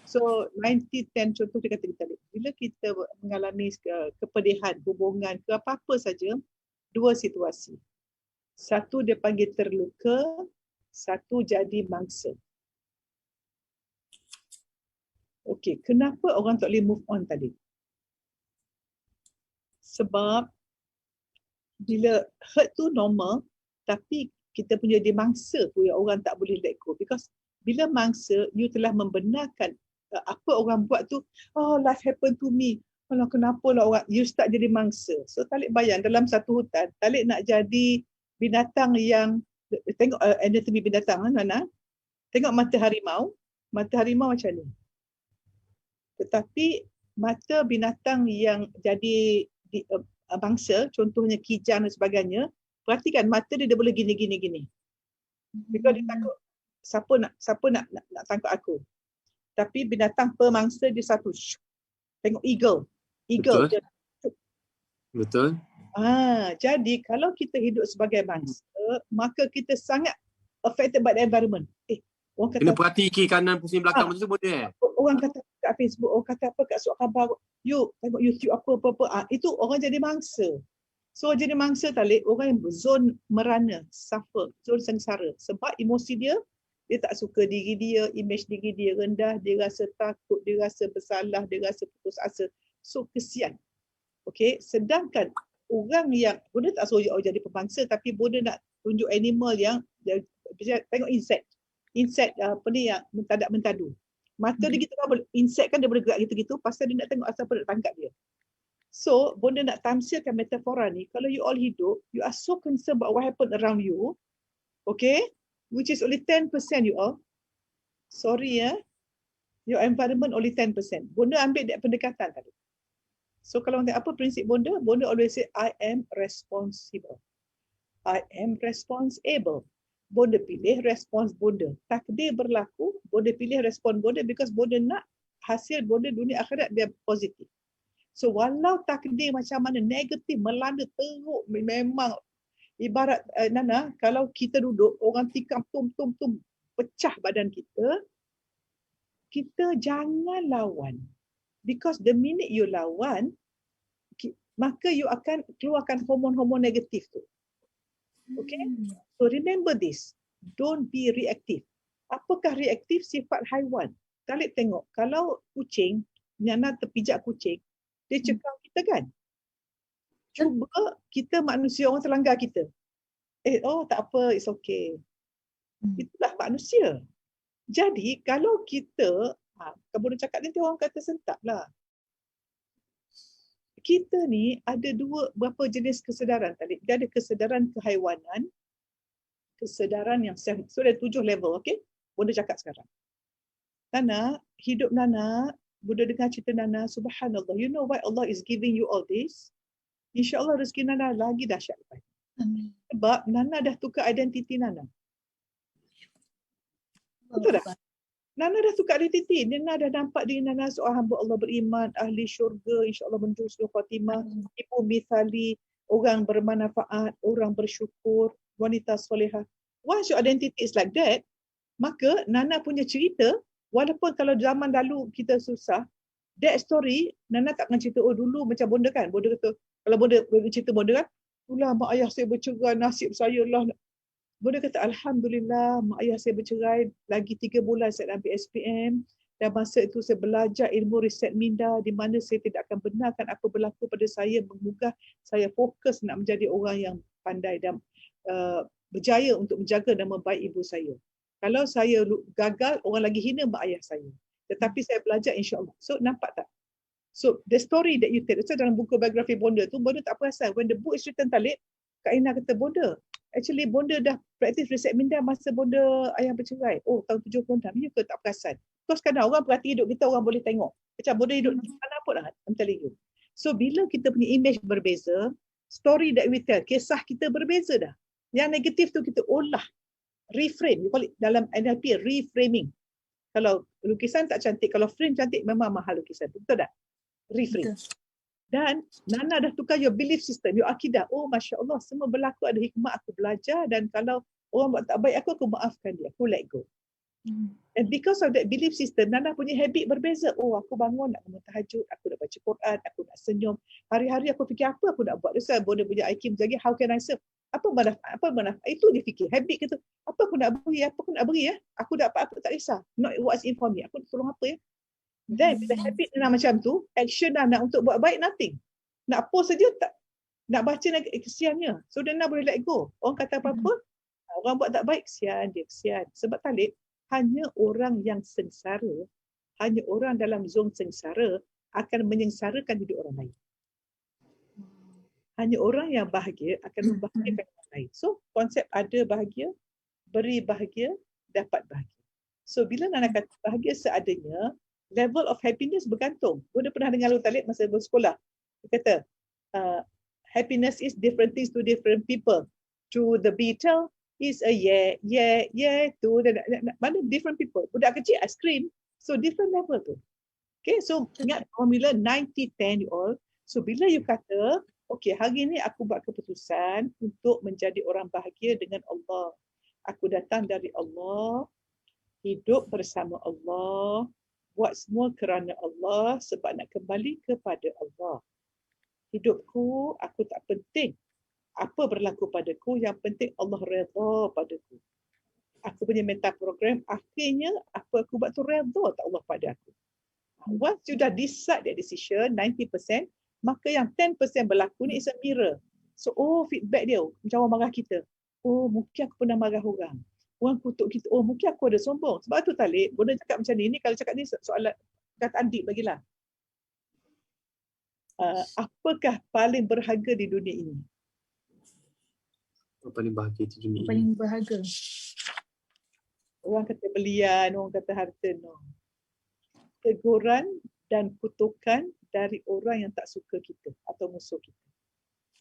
So 90-10 contoh dia kata tadi. Bila kita mengalami kepedihan, hubungan ke apa-apa saja, dua situasi. Satu dia panggil terluka, satu jadi mangsa. Okey, kenapa orang tak boleh move on tadi? Sebab bila hurt tu normal, tapi kita punya dia mangsa tu yang orang tak boleh let go. Because bila mangsa, you telah membenarkan apa orang buat tu, oh life happen to me. Alah kenapa lah orang, you start jadi mangsa. So Talib bayang dalam satu hutan, Talib nak jadi binatang yang, tengok anatomi binatang Nana, tengok mata harimau macam ni. Tetapi mata binatang yang jadi bangsa, contohnya kijang dan sebagainya, perhatikan mata dia boleh gini. Because dia takut siapa nak tangkap aku. Tapi binatang pemangsa dia satu. Tengok eagle. Betul. Jadi kalau kita hidup sebagai bangsa, maka kita sangat affected by the environment. Orang kata, kena perhati kiri kanan pusing belakang macam tu boleh. Orang kata kat Facebook, orang kata apa kat surat khabar, you tengok YouTube apa. Itu orang jadi mangsa. So jadi mangsa Talib, orang yang zon merana, suffer, zon sengsara. Sebab emosi dia tak suka diri dia, image diri dia rendah, dia rasa takut, dia rasa bersalah, dia rasa putus asa. So kesian. Okay, sedangkan orang yang, Bonda tak suruh jadi pemangsa, tapi Bonda nak tunjuk animal yang, tengok insect apa ni yang mentadu. Mata dia gitu kan, insect kan dia boleh gerak gitu-gitu, pasal dia nak tengok asal apa nak tangkap dia. So, Bonda nak tamsilkan metafora ni, kalau you all hidup, you are so concerned about what happened around you, okay, which is only 10% you all. Sorry your environment only 10%. Bonda ambil that pendekatan tadi. So kalau apa prinsip Bonda? Bonda always say, I am responsible. I am responsible. Bonda pilih respons Bonda. Takdir berlaku, Bonda pilih respon Bonda because Bonda nak hasil Bonda dunia akhirat dia positif. So walau takdir macam mana negatif, melanda teruk, memang ibarat Nana, kalau kita duduk, orang tikam tum, pecah badan kita, kita jangan lawan. Because the minute you lawan, maka you akan keluarkan hormon-hormon negatif tu. Okay? So remember this. Don't be reactive. Apakah reaktif? Sifat haiwan. Talib tengok, kalau kucing, Nana terpijak kucing, dia cekal kita kan? Cuba kita manusia, orang terlanggar kita. Oh tak apa, it's okay. Itulah manusia. Jadi kalau kita, kamu cakap nanti orang kata sentak lah. Kita ni ada berapa jenis kesedaran tadi. Dia ada kesedaran kehaiwanan, kesedaran yang self. So ada 7 level, okay? Bunda cakap sekarang. Nana, hidup Nana, Bunda dengar cerita Nana, subhanallah, you know why Allah is giving you all this? InsyaAllah rezeki Nana lagi dahsyat lepas. Amin. Sebab Nana dah tukar identiti Nana. Betul tak? Nana dah tukar identiti. Nana dah nampak diri Nana seorang hamba Allah beriman, ahli syurga, insyaAllah menuju husnul khatimah, ibu mithali, orang bermanfaat, orang bersyukur, wanita solehah. Once your identity is like that, maka Nana punya cerita, walaupun kalau zaman dahulu kita susah, that story, Nana tak akan cerita, oh dulu macam Bonda kan. Bonda kata, kalau Bonda cerita Bonda kan, itulah mak ayah saya bercerai, nasib saya lah. Bonda kata, Alhamdulillah, mak ayah saya bercerai, lagi 3 bulan saya ambil SPM, dan masa itu saya belajar ilmu riset minda, di mana saya tidak akan benarkan apa berlaku pada saya, menggugah saya fokus nak menjadi orang yang pandai dan berjaya untuk menjaga nama baik ibu saya. Kalau saya gagal, orang lagi hina mak ayah saya. Tetapi saya belajar insyaAllah. So, nampak tak? So, the story that you tell, so dalam buku biografi Bonda tu, Bonda tak perasan. When the book is written, Talib, Kak Ina kata, Bonda, actually Bonda dah praktis riset minda masa Bonda ayah bercerai. Oh, tahun 76. Ya ke tak perasan? Terus kadang orang perhati hidup kita, orang boleh tengok. Macam Bonda hidup di mana pun lah, I'm telling you. So, bila kita punya image berbeza, story that we tell, kisah kita berbeza dah. Yang negatif tu kita olah. Reframe. You call it dalam NLP, reframing. Kalau lukisan tak cantik, kalau frame cantik, memang mahal lukisan. Betul tak? Reframe. Betul. Dan Nana dah tukar your belief system, your akidah. Oh, Masya Allah, semua berlaku ada hikmah, aku belajar, dan kalau orang buat tak baik aku maafkan dia. Aku let go. And because of that belief system, Nana punya habit berbeza. Oh, aku bangun, nak bangun tahajud, aku nak baca Quran, aku nak senyum. Hari-hari aku fikir apa aku nak buat. That's why Bonda punya IQ menjaga, how can I serve? Apa manfaat? Itu dia fikir. Habit kita. Apa aku nak beri? Apa aku nak beri? Aku dapat apa? Tak kisah. Not what's in for me. Aku nak tolong apa ya? Then, bila habit Nana macam tu, action Nana untuk buat baik, nothing. Nak post saja tak. Nak baca kesiannya. So, Nana boleh let go. Orang kata apa-apa, orang buat tak baik, kesian dia, kesian. Sebab Talib, hanya orang yang sengsara, hanya orang dalam zon sengsara akan menyengsarakan hidup orang lain. Hanya orang yang bahagia akan membahagiakan orang lain. So, konsep ada bahagia, beri bahagia, dapat bahagia. So, bila Nana kata bahagia seadanya, level of happiness bergantung. Bonda pernah dengar Talib masa bersekolah. Dia kata, happiness is different things to different people. To the Beatles, is a yeah, to mana different people. Budak kecil ice cream. So, different level tu. Okay, so ingat formula 90-10 you all. So, bila you kata, okay, hari ni aku buat keputusan untuk menjadi orang bahagia dengan Allah. Aku datang dari Allah, hidup bersama Allah, buat semua kerana Allah sebab nak kembali kepada Allah. Hidupku, aku tak penting apa berlaku padaku, yang penting Allah redha padaku. Aku punya meta program, akhirnya apa aku buat tu redha tak Allah pada aku. Once you dah decide that decision, 90%, maka yang 10% berlaku ni is a mirror. So, feedback dia, macam orang marah kita. Oh, mungkin aku pernah marah orang. Orang kutuk kita, oh mungkin aku ada sombong. Sebab tu Talib, Bonda cakap macam ni, kalau cakap ni soalan kataan deep bagilah. Apakah paling berharga di dunia ini? Paling bahagia di dunia ini. Paling berharga. Orang kata belian, orang kata harta, no. Teguran dan kutukan dari orang yang tak suka kita atau musuh kita.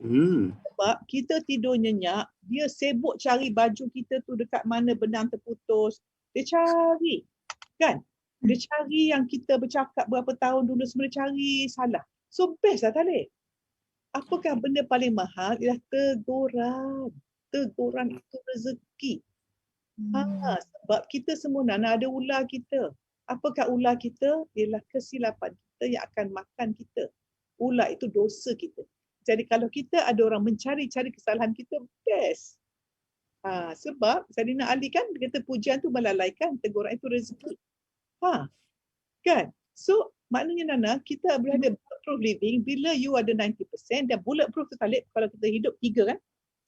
Sebab kita tidur nyenyak, dia sibuk cari baju kita tu dekat mana benang terputus. Dia cari, kan? Dia cari yang kita bercakap berapa tahun dulu, semua dia cari salah. So best lah Talib. Apakah benda paling mahal? Ialah teguran. Teguran itu rezeki. Sebab kita semua Nana ada ular kita. Apakah ular kita? Ialah kesilapan kita yang akan makan kita. Ular itu dosa kita. Jadi kalau kita ada orang mencari-cari kesalahan kita, best. Sebab Saidina Ali kan dia kata pujian tu melalaikan, teguran itu rezeki. Kan? So maknanya Nana, kita berada bulletproof living bila you ada 90% dan bulletproof tu Talib kalau kita hidup 3 kan.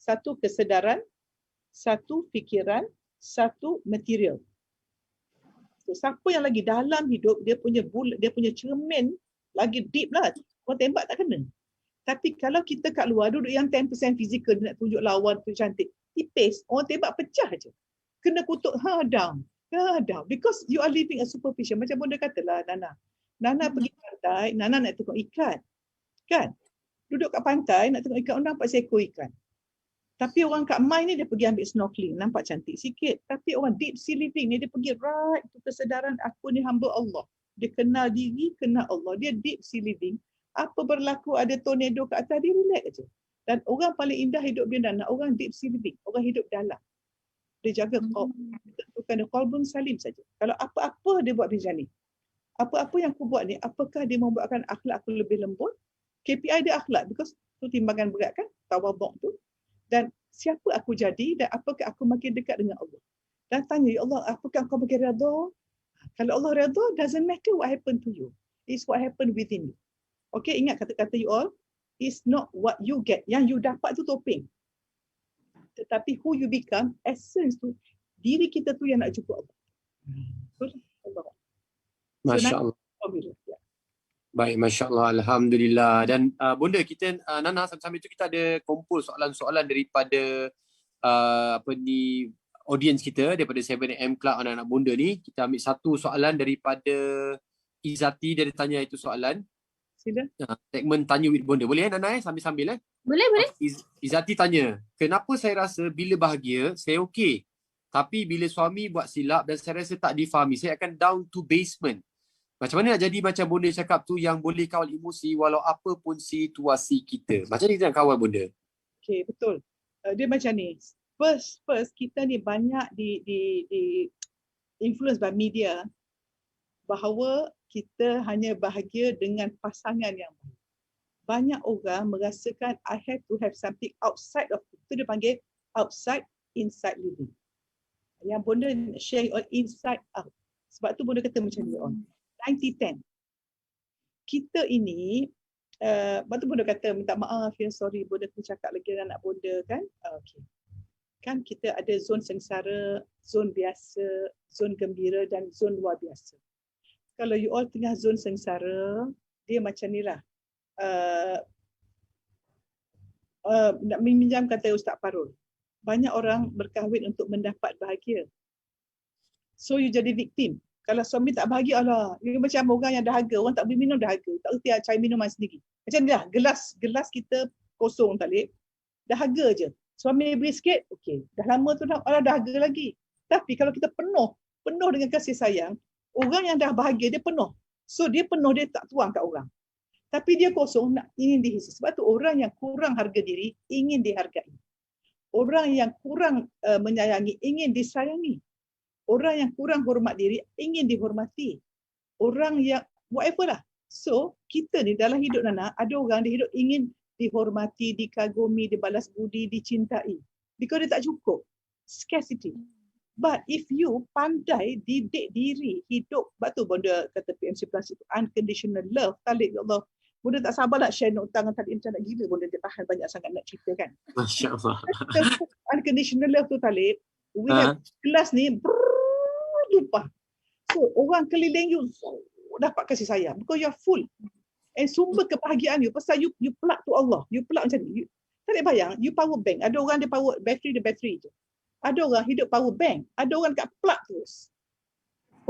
1 kesedaran, 1 fikiran, 1 material. So, siapa yang lagi dalam hidup dia punya cermin lagi deep lah. Orang tembak tak kena. Tapi kalau kita kat luar duduk yang 10% fizikal nak tunjuk lawan tu cantik, tipis, orang tembak pecah je. Kena kutuk down. Because you are living a superficial. Macam bunda katalah Nana pergi pantai, Nana nak tengok ikan. Kan? Duduk kat pantai nak tengok ikan, nampak seekor ikan. Tapi orang kat mine ni dia pergi ambil snorkeling, nampak cantik sikit. Tapi orang deep sea living ni dia pergi right to kesedaran aku ni hamba Allah. Dia kenal diri, kenal Allah. Dia deep sea living. Apa berlaku ada tornado kat atas, dia relax je. Dan orang paling indah hidup dia Nana, orang deep sea living. Orang hidup dalam. Dia jaga tentukan dia qalbun salim saja. Kalau apa-apa dia buat macam ni. Apa-apa yang aku buat ni, apakah dia membuatkan akhlak aku lebih lembut? KPI dia akhlak, because tu timbangan berat kan, tawaduk tu. Dan siapa aku jadi dan apakah aku makin dekat dengan Allah. Dan tanya, ya Allah, apakah kau makin redha? Kalau Allah redha, doesn't matter what happened to you. It's what happened within you. Okay, ingat kata-kata you all, it's not what you get. Yang you dapat tu topeng. Tetapi who you become, essence tu, diri kita tu yang nak jumpa Allah. Masya Allah. Baik, Masya Allah. Alhamdulillah. Dan Bunda, kita Nana, sambil itu kita ada kumpul soalan-soalan daripada audience kita, daripada 7am Club anak-anak Bunda ni. Kita ambil satu soalan daripada Izzati, dia tanya itu soalan. Sila. Segmen Tanya with Bunda. Boleh Nana sambil-sambil Boleh. Izzati tanya, kenapa saya rasa bila bahagia, saya okey. Tapi bila suami buat silap dan saya rasa tak difahami, saya akan down to basement. Macam mana nak jadi macam Bunda cakap tu yang boleh kawal emosi walau apa pun situasi kita? Macam mana kita nak kawal Bunda? Okay, betul. Dia macam ni. First kita ni banyak di influence by media bahawa kita hanya bahagia dengan pasangan yang baik. Banyak orang merasakan I have to have something outside of itu, dia panggil outside inside living. Yang Bunda share on inside out. Sebab tu Bunda kata macam ni on. 90-10. Kita ini, lepas tu Bunda kata minta maaf, ya sorry Bunda tu cakap lagi dengan anak Bunda kan. Okay. Kan kita ada zon sengsara, zon biasa, zon gembira dan zon luar biasa. Kalau you all tengah zon sengsara, dia macam ni lah. Nak minjam kata Ustaz Parul. Banyak orang berkahwin untuk mendapat bahagia. So you jadi victim. Kalau suami tak bahagia, alah, dia macam orang yang dahaga. Orang tak boleh minum dahaga. Tak erti cari minuman sendiri. Macam ni lah, gelas kita kosong Talib. Dahaga je. Suami beri sikit, okey. Dah lama tu dah, alah dahaga lagi. Tapi kalau kita penuh dengan kasih sayang, orang yang dah bahagia, dia penuh. So dia penuh, dia tak tuang kat orang. Tapi dia kosong, ingin diisi. Sebab tu orang yang kurang harga diri, ingin dihargai. Orang yang kurang menyayangi, ingin disayangi. Orang yang kurang hormat diri ingin dihormati. Orang yang whatever lah. So, kita ni dalam hidup Nana, ada orang di hidup ingin dihormati, dikagumi, dibalas budi, dicintai. Because dia tak cukup. Scarcity. But if you pandai didik diri, hidup, sebab tu Bunda kata PMC Plus itu unconditional love. Talib ya Allah. Bunda tak sabar nak share note tangan tadi macam nak gila. Bunda dia tahan banyak sangat nak cerita kan. Masya Allah. Unconditional love tu Talib. We have kelas ni lupa. So orang keliling you dapat kasih sayang because you are full. And sumber kebahagiaan you pasal you plug to Allah. You plug macam ni. Tak boleh bayang, you power bank. Ada orang dia power battery je. Ada orang hidup power bank. Ada orang dekat plug terus.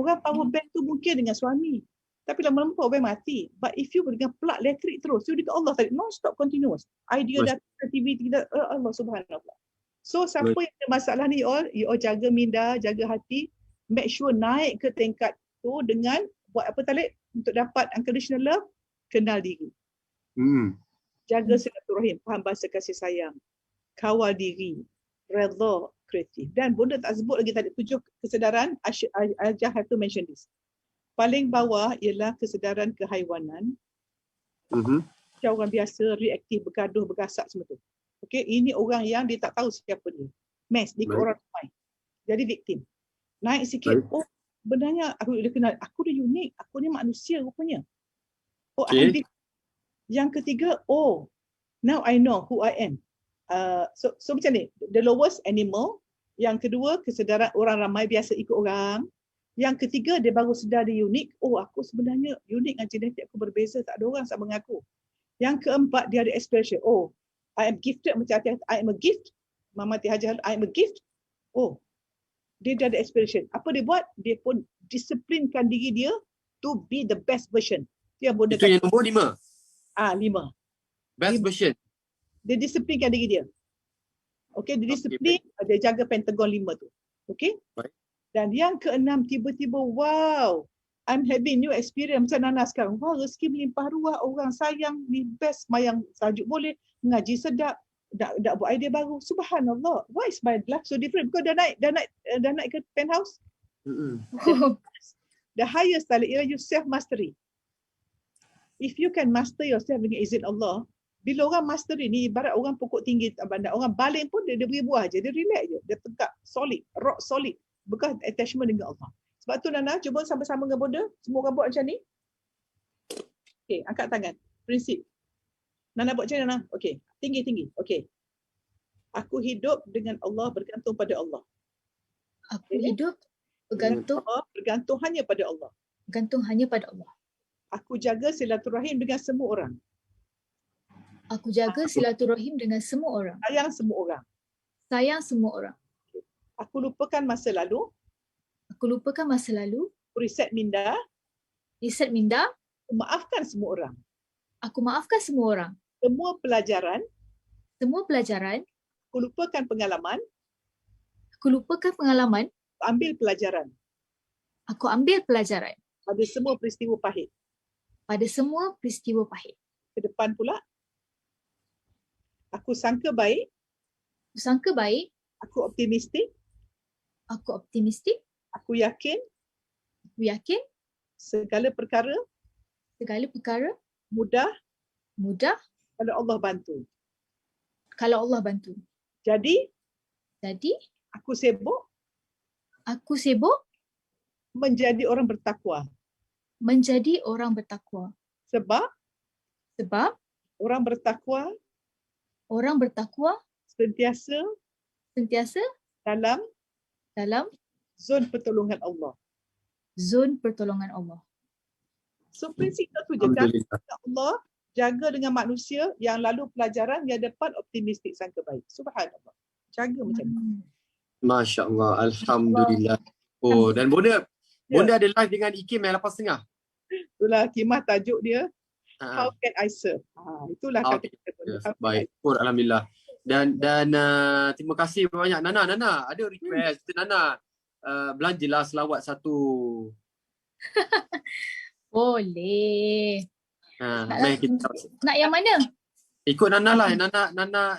Orang power bank tu mungkin dengan suami. Tapi lama-lama power bank mati. But if you dengan plug elektrik terus, you dekat Allah tadi non-stop continuous. Idea datang, TV tidak Allah subhanallah. So siapa yang ada masalah ni you all jaga minda, jaga hati. Make sure naik ke tingkat tu dengan buat apa Talib untuk dapat unconditional love, kenal diri. Jaga silaturahim, faham bahasa kasih sayang, kawal diri, redha, kreatif. Dan Bunda tak sebut lagi tadi 7 kesedaran, I just have to mention this. Paling bawah ialah kesedaran kehaiwanan. macam orang biasa, reaktif, bergaduh, bergasak semua tu. Okey, ini orang yang dia tak tahu siapa dia. Mes, dia ikut Baik. orang ramai. Jadi viktim. Naik sikit, Baik. oh sebenarnya aku dia kenal, aku ni unik, aku ni manusia rupanya. Oh, Okey. yang ketiga, oh, now I know who I am. So macam ni, the lowest animal. Yang kedua, kesedaran orang ramai biasa ikut orang. Yang ketiga, dia baru sedar dia unik. Oh, aku sebenarnya unik dengan genetik aku berbeza, tak ada orang sama dengan aku. Yang keempat, dia ada expression. Oh, I am gifted macam I am a gift. Mama Mati Haji, I am a gift. Oh, dia ada expression. Apa dia buat? Dia pun disiplinkan diri dia to be the best version. Dia benda Itu yang nombor 5. 5. Best Lima. version. Dia disiplinkan diri dia. Okey, dia disiplin, dia jaga Pentagon 5 tu. Okey? Baik. Dan yang keenam, tiba-tiba, wow, I'm having new experience macam Nana sekarang. Wah, rezeki melimpah ruah, orang sayang, ni best, mayang sajuk boleh, mengaji sedap, dak buat idea baru. Subhanallah. Why is my life so different? Because dah naik ke penthouse. The highest tali ialah you self mastery. If you can master yourself dengan izin Allah, bila orang mastery ni ibarat orang pokok tinggi bandar, orang baling pun dia beri buah je, dia relax je, dia tegak, solid, rock solid, bekas attachment dengan Allah. Sebab tu Nana, cuba sama-sama dengan Bonda, semua orang buat macam ni. Okey, angkat tangan. Prinsip. Nana buat macam mana? Okey, tinggi-tinggi. Okey. Aku hidup dengan Allah, bergantung pada Allah. Aku hidup Bergantung hanya pada Allah. bergantung hanya pada Allah. Aku jaga silaturahim dengan semua orang. Aku jaga silaturahim dengan semua orang. Sayang semua orang. Sayang semua orang. Aku lupakan masa lalu. Aku lupakan masa lalu. Aku reset minda. Reset minda. Aku maafkan semua orang. Aku maafkan semua orang. Semua pelajaran. Semua pelajaran. Aku lupakan pengalaman. Aku lupakan pengalaman. Aku ambil pelajaran. Aku ambil pelajaran. Pada semua peristiwa pahit. Pada semua peristiwa pahit. Ke depan pula. Aku sangka baik. Aku sangka baik. Aku optimistik. Aku optimistik. Aku yakin. Aku yakin. Segala perkara. Segala perkara. Mudah. Kalau Allah bantu. Kalau Allah bantu. Jadi. Aku sibuk. Menjadi orang bertakwa. Sebab. Orang bertakwa. Sentiasa. Dalam zon pertolongan Allah. So prinsip tu je. Jaga Allah, jaga dengan manusia, yang lalu pelajaran, yang depan optimistik, sangka baik. Subhanallah. Jaga macam ni. Masya Allah. Alhamdulillah. Oh, dan Bonda ada live dengan Ikim yang 8.30. Itulah Kimah tajuk dia. Ha. How can I serve? Itulah kata kita. Baik. Alhamdulillah. Dan terima kasih banyak Nana. Ada request Nana belanjalah selawat satu. boleh. Kita Nak yang mana? ikut Nana lah. Nana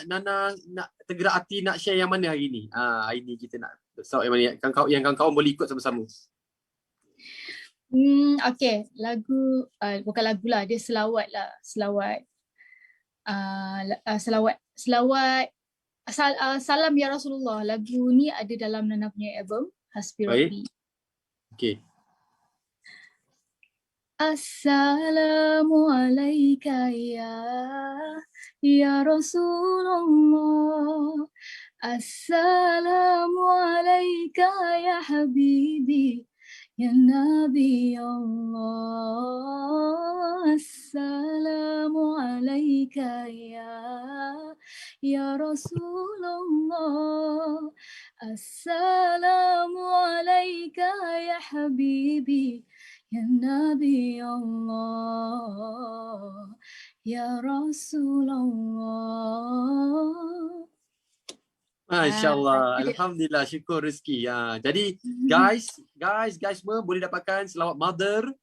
nak tergerak hati nak share yang mana hari ni. Hari ni kita nak selawat yang mana yang kawan-kawan boleh ikut sama-sama. Okay, lagu bukan lagu lah, dia selawat lah. Salam ya Rasulullah. Lagu ni ada dalam Nana punya album Hasbi Rabbi. Okay. Assalamu alayka ya Rasulullah. Assalamu alayka ya Habibi, ya Nabi Allah. Assalamu alayka ya Rasulullah. Assalamu alayka ya Habibi, ya Nabi Allah, ya Rasulullah. Masya Allah. Alhamdulillah, syukur rezeki. Jadi guys semua boleh dapatkan selawat Mother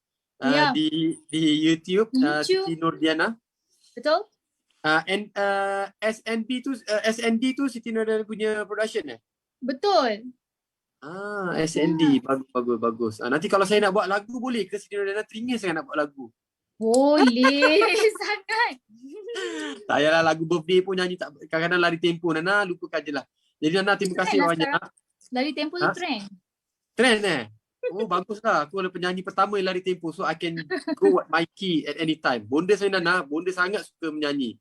di YouTube. Siti Nurdiana. Betul? SND tu Siti Nurdiana punya production Betul. SND bagus. Nanti kalau saya nak buat lagu boleh ke Siti Nurdiana? Teringin sangat nak buat lagu. Boleh sangat. Tak payahlah lagu birthday pun nyanyi tak, kadang-kadang lari tempo Nana, lupakan je lah. Jadi Nana terima kasih Trend lah banyak. Lari tempo tu Ha? trend. Trend Oh baguslah. Aku adalah penyanyi pertama yang lari tempo, so I can go at my key at any time. Bonda saya Nana, Bonda sangat suka menyanyi.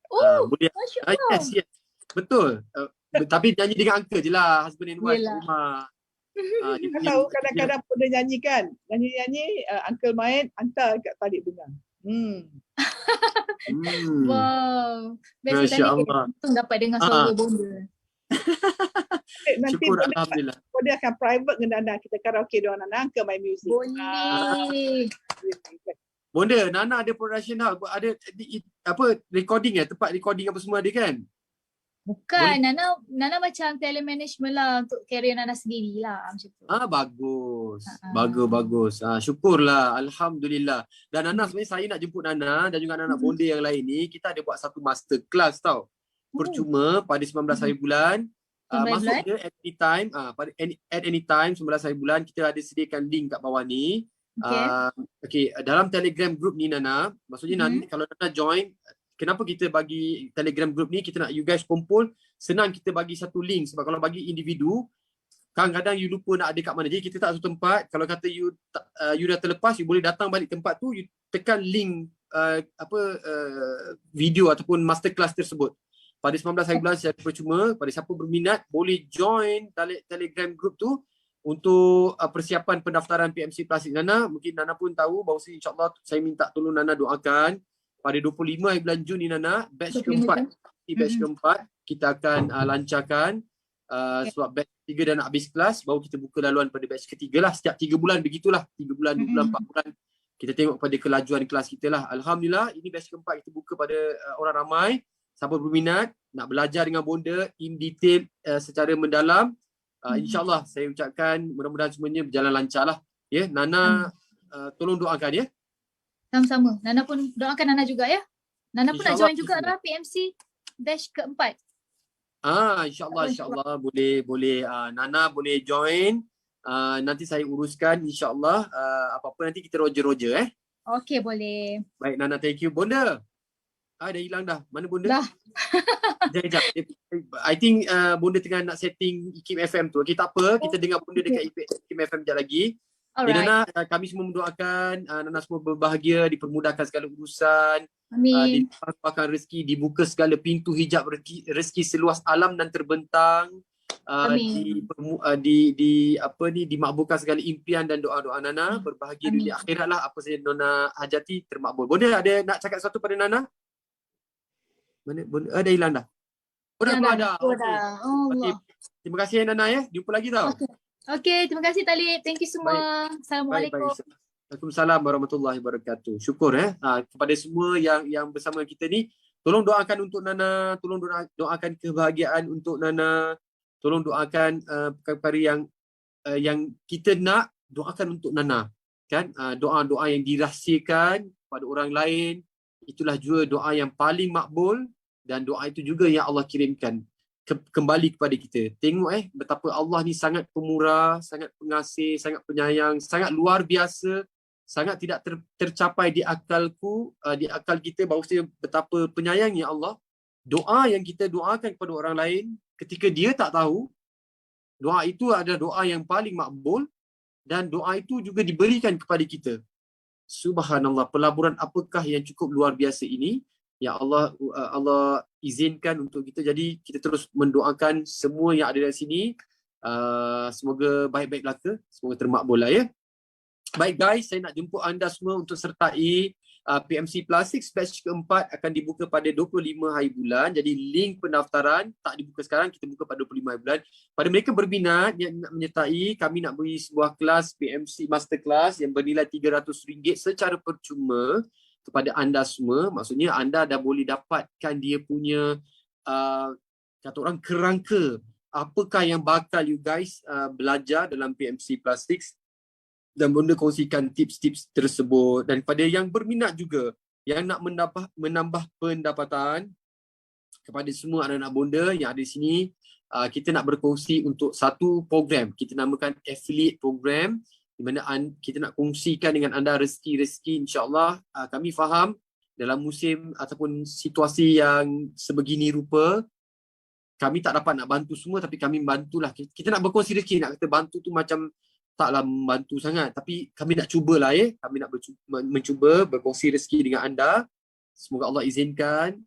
Boleh. Masya Allah. Yes. Betul. Tapi nyanyi dengan uncle je lah, husband and wife kat Yelah. rumah. Dia Kau punya tahu kadang-kadang Bonda nyanyi kan. Nyanyi-nyanyi, uncle main, hantar kat talik benang. Wow. Best Masya tadi Allah. untung dapat dengar suara Bonda. Nanti Syukur Bonda Alhamdulillah. akan private dengan Nana. Kita karaoke dengan Nana, uncle main music. Boleh. Bonda, Nana ada production house, ada recording tempat recording apa semua ada kan? Bukan, Nana macam talent management lah untuk career Nana sendiri lah macam tu. Bagus. Bagus. Syukurlah. Alhamdulillah. Dan Nana sebenarnya saya nak jemput Nana dan juga anak-anak Bonda yang lain ni, kita ada buat satu master class tau. Percuma pada 19 hari bulan. 19 Masuk bulan? je at any time. At any time 19 hari bulan kita ada sediakan link kat bawah ni. Okay, dalam Telegram group ni Nana, maksudnya nanti kalau Nana join, kenapa kita bagi Telegram group ni, kita nak you guys kumpul, senang kita bagi satu link. Sebab kalau bagi individu, kadang-kadang you lupa nak ada kat mana. Jadi kita tak satu tempat. Kalau kata you dah terlepas, you boleh datang balik tempat tu, you tekan link video ataupun masterclass tersebut. Pada 19 hari bulan secara percuma, pada siapa berminat boleh join Telegram group tu untuk persiapan pendaftaran PMC Plastik Nana. Mungkin Nana pun tahu bahawa insyaAllah saya minta tolong Nana doakan pada 25 hari bulan Jun ni Nana, batch keempat. Batch keempat kita akan lancarkan sebab batch ketiga dah nak habis kelas, baru kita buka laluan pada batch ketiga lah. Setiap 3 bulan begitulah, 3 bulan, 2 bulan, 4 bulan kita tengok pada kelajuan kelas kita lah. Alhamdulillah ini batch keempat kita buka pada orang ramai. Siapa berminat nak belajar dengan Bonda in detail secara mendalam, InsyaAllah saya ucapkan mudah-mudahan semuanya berjalan lancar lah. Ya, Nana tolong doakan ya. Sama-sama. Nana pun doakan Nana juga ya. Nana pun nak InsyaAllah, join juga lah PMC batch keempat. InsyaAllah boleh. Nana boleh join. Nanti saya uruskan insyaAllah. Apa-apa nanti kita roger. Okey, boleh. Baik Nana, thank you. Bonda. Dah hilang dah. Mana Bonda? Dah. Sekejap. I think Bonda tengah nak setting IKIM FM tu. Okay, tak apa. Kita dengar Bonda dekat IKIM FM sekejap lagi. Okay, Nana, kami semua mendoakan Nana semua berbahagia, dipermudahkan segala urusan. Amin. Dilimpahkan rezeki, dibuka segala pintu hijab rezeki seluas alam dan terbentang. Dimakbulkan segala impian dan doa-doa Nana. Berbahagia dunia akhirat lah. Apa saja Nana hajati termakbul. Bonda ada nak cakap sesuatu pada Nana? Mana Bonda? Dah hilang dah. Dah. Okay. Terima kasih Nana ya. Jumpa lagi tau. Okay, terima kasih Talib. Thank you semua. Assalamualaikum. Waalaikumsalam warahmatullahi wabarakatuh. Syukur kepada semua yang bersama kita ni. Tolong doakan untuk Nana, tolong doakan kebahagiaan untuk Nana. Tolong doakan kepada yang kita nak, doakan untuk Nana. Kan? Doa-doa yang dirahsiakan pada orang lain, itulah juga doa yang paling makbul, dan doa itu juga yang Allah kirimkan kembali kepada kita. Tengok betapa Allah ni sangat pemurah, sangat pengasih, sangat penyayang, sangat luar biasa, sangat tidak tercapai di akalku, di akal kita bahawa betapa penyayangnya Allah. Doa yang kita doakan kepada orang lain ketika dia tak tahu, doa itu adalah doa yang paling makbul, dan doa itu juga diberikan kepada kita. Subhanallah, pelaburan apakah yang cukup luar biasa ini. Ya Allah, Allah izinkan untuk kita. Jadi kita terus mendoakan semua yang ada di sini. Semoga baik-baik belaka. Semoga termakbul lah ya. Baik guys, saya nak jemput anda semua untuk sertai PMC Plastik batch keempat akan dibuka pada 25 hari bulan. Jadi link pendaftaran tak dibuka sekarang, kita buka pada 25 hari bulan. Pada mereka berminat yang nak menyertai, kami nak beri sebuah kelas PMC Masterclass yang bernilai RM300 secara percuma kepada anda semua. Maksudnya anda dah boleh dapatkan dia punya kata orang kerangka apakah yang bakal you guys belajar dalam PMC Plastik, dan Bonda kongsikan tips-tips tersebut. Dan pada yang berminat juga, yang nak menambah pendapatan, kepada semua anak-anak Bonda yang ada di sini, kita nak berkongsi untuk satu program. Kita namakan affiliate program, di mana kita nak kongsikan dengan anda rezeki-rezeki, insya-Allah. Kami faham dalam musim ataupun situasi yang sebegini rupa, kami tak dapat nak bantu semua, tapi kami bantulah. Kita nak berkongsi rezeki, nak kata bantu tu macam taklah membantu sangat, tapi kami nak cubalah kami nak mencuba berkongsi rezeki dengan anda. Semoga Allah izinkan.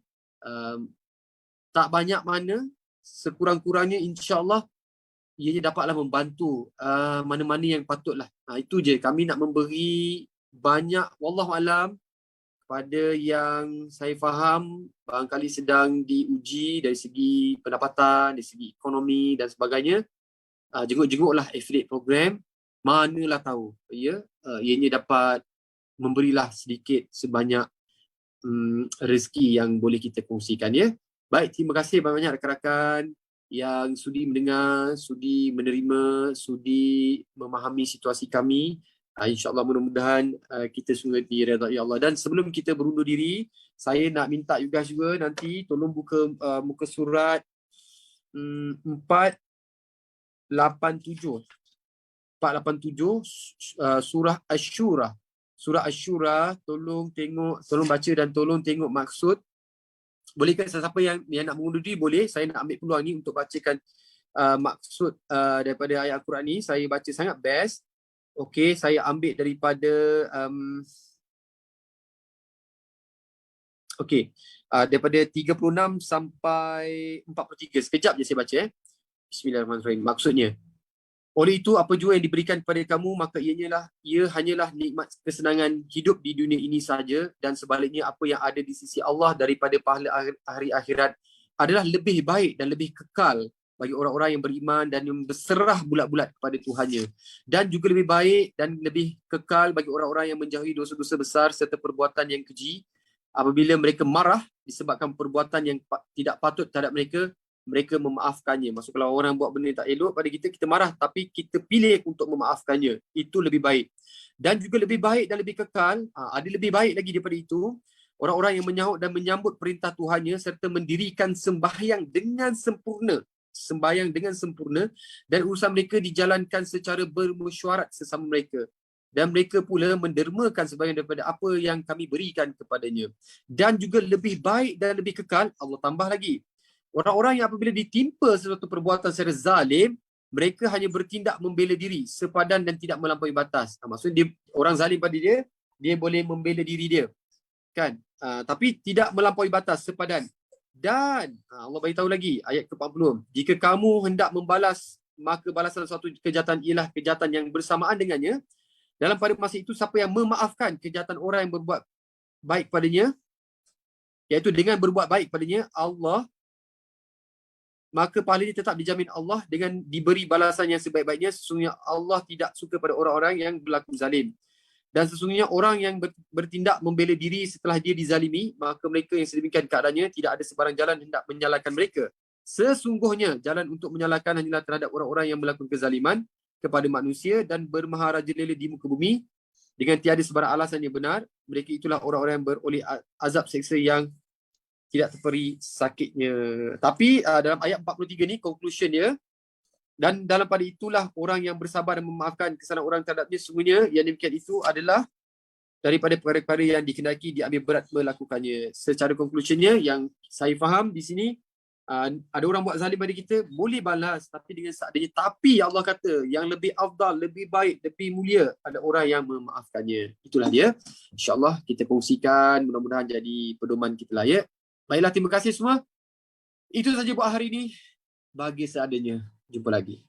Tak banyak mana, sekurang-kurangnya insya-Allah ianya dapatlah membantu mana-mana yang patutlah. Itu je, kami nak memberi banyak, wallahualam, kepada yang saya faham barangkali sedang diuji dari segi pendapatan, dari segi ekonomi dan sebagainya. Jenguk-jenguklah affiliate program, manalah tahu ianya dapat memberilah sedikit sebanyak rezeki yang boleh kita kongsikan Baik, terima kasih banyak rakan-rakan yang sudi mendengar, sudi menerima, sudi memahami situasi kami. InsyaAllah mudah-mudahan kita semua diredai Allah. Dan sebelum kita berundur diri, saya nak minta juga nanti tolong buka muka surat 487 surah Asy-Syura. Surah Asy-Syura, tolong baca dan tolong tengok maksud. Bolehkah sesiapa yang nak mengundur diri boleh, saya nak ambil peluang ni untuk bacakan maksud daripada ayat Al-Quran ni. Saya baca sangat best. Okey, saya ambil daripada daripada 36 sampai 43. Sekejap je saya baca Bismillahirrahmanirrahim. Maksudnya, oleh itu apa jua yang diberikan kepada kamu, maka ia hanyalah nikmat kesenangan hidup di dunia ini saja, dan sebaliknya apa yang ada di sisi Allah daripada pahala hari akhirat adalah lebih baik dan lebih kekal bagi orang-orang yang beriman dan yang berserah bulat-bulat kepada Tuhannya, dan juga lebih baik dan lebih kekal bagi orang-orang yang menjauhi dosa-dosa besar serta perbuatan yang keji. Apabila mereka marah disebabkan perbuatan yang tidak patut terhadap mereka memaafkannya. Maksud kalau orang buat benda tak elok pada kita marah, tapi kita pilih untuk memaafkannya, itu lebih baik. Dan juga lebih baik dan lebih kekal, ada lebih baik lagi daripada itu, orang-orang yang menyahut dan menyambut perintah Tuhannya serta mendirikan sembahyang dengan sempurna dan urusan mereka dijalankan secara bermesyuarat sesama mereka, dan mereka pula mendermakan sebahagian daripada apa yang kami berikan kepadanya. Dan juga lebih baik dan lebih kekal, Allah tambah lagi, orang-orang yang apabila ditimpa sesuatu perbuatan secara zalim, mereka hanya bertindak membela diri sepadan dan tidak melampaui batas. Maksudnya orang zalim pada dia boleh membela diri dia, kan? Tapi tidak melampaui batas, sepadan. Dan Allah beritahu lagi ayat ke-40, jika kamu hendak membalas, maka balasan suatu kejahatan ialah kejahatan yang bersamaan dengannya. Dalam pada masa itu, siapa yang memaafkan kejahatan orang yang berbuat baik padanya, iaitu dengan berbuat baik padanya Allah, maka pahalanya tetap dijamin Allah dengan diberi balasan yang sebaik-baiknya. Sesungguhnya Allah tidak suka pada orang-orang yang berlaku zalim. Dan sesungguhnya orang yang bertindak membela diri setelah dia dizalimi, maka mereka yang sedemikian keadaannya tidak ada sebarang jalan hendak menyalahkan mereka. Sesungguhnya jalan untuk menyalahkan hanyalah terhadap orang-orang yang melakukan kezaliman kepada manusia dan bermaharajalela di muka bumi dengan tiada sebarang alasan yang benar. Mereka itulah orang-orang yang beroleh azab seksa yang tidak terperi sakitnya. Tapi dalam ayat 43 ni conclusion dia, dan dalam pada itulah orang yang bersabar dan memaafkan kesalahan orang terhadapnya, sesungguhnya yang demikian itu adalah daripada perkara-perkara yang dikehendaki diambil berat melakukannya. Secara conclusionnya yang saya faham di sini, ada orang buat zalim pada kita, boleh balas tapi dengan seadanya. Tapi Allah kata yang lebih afdal, lebih baik, lebih mulia ada orang yang memaafkannya. Itulah dia. InsyaAllah kita kongsikan, mudah-mudahan jadi pedoman kita lah Baiklah, terima kasih semua. Itu saja buat hari ini. Bagi seadanya. Jumpa lagi.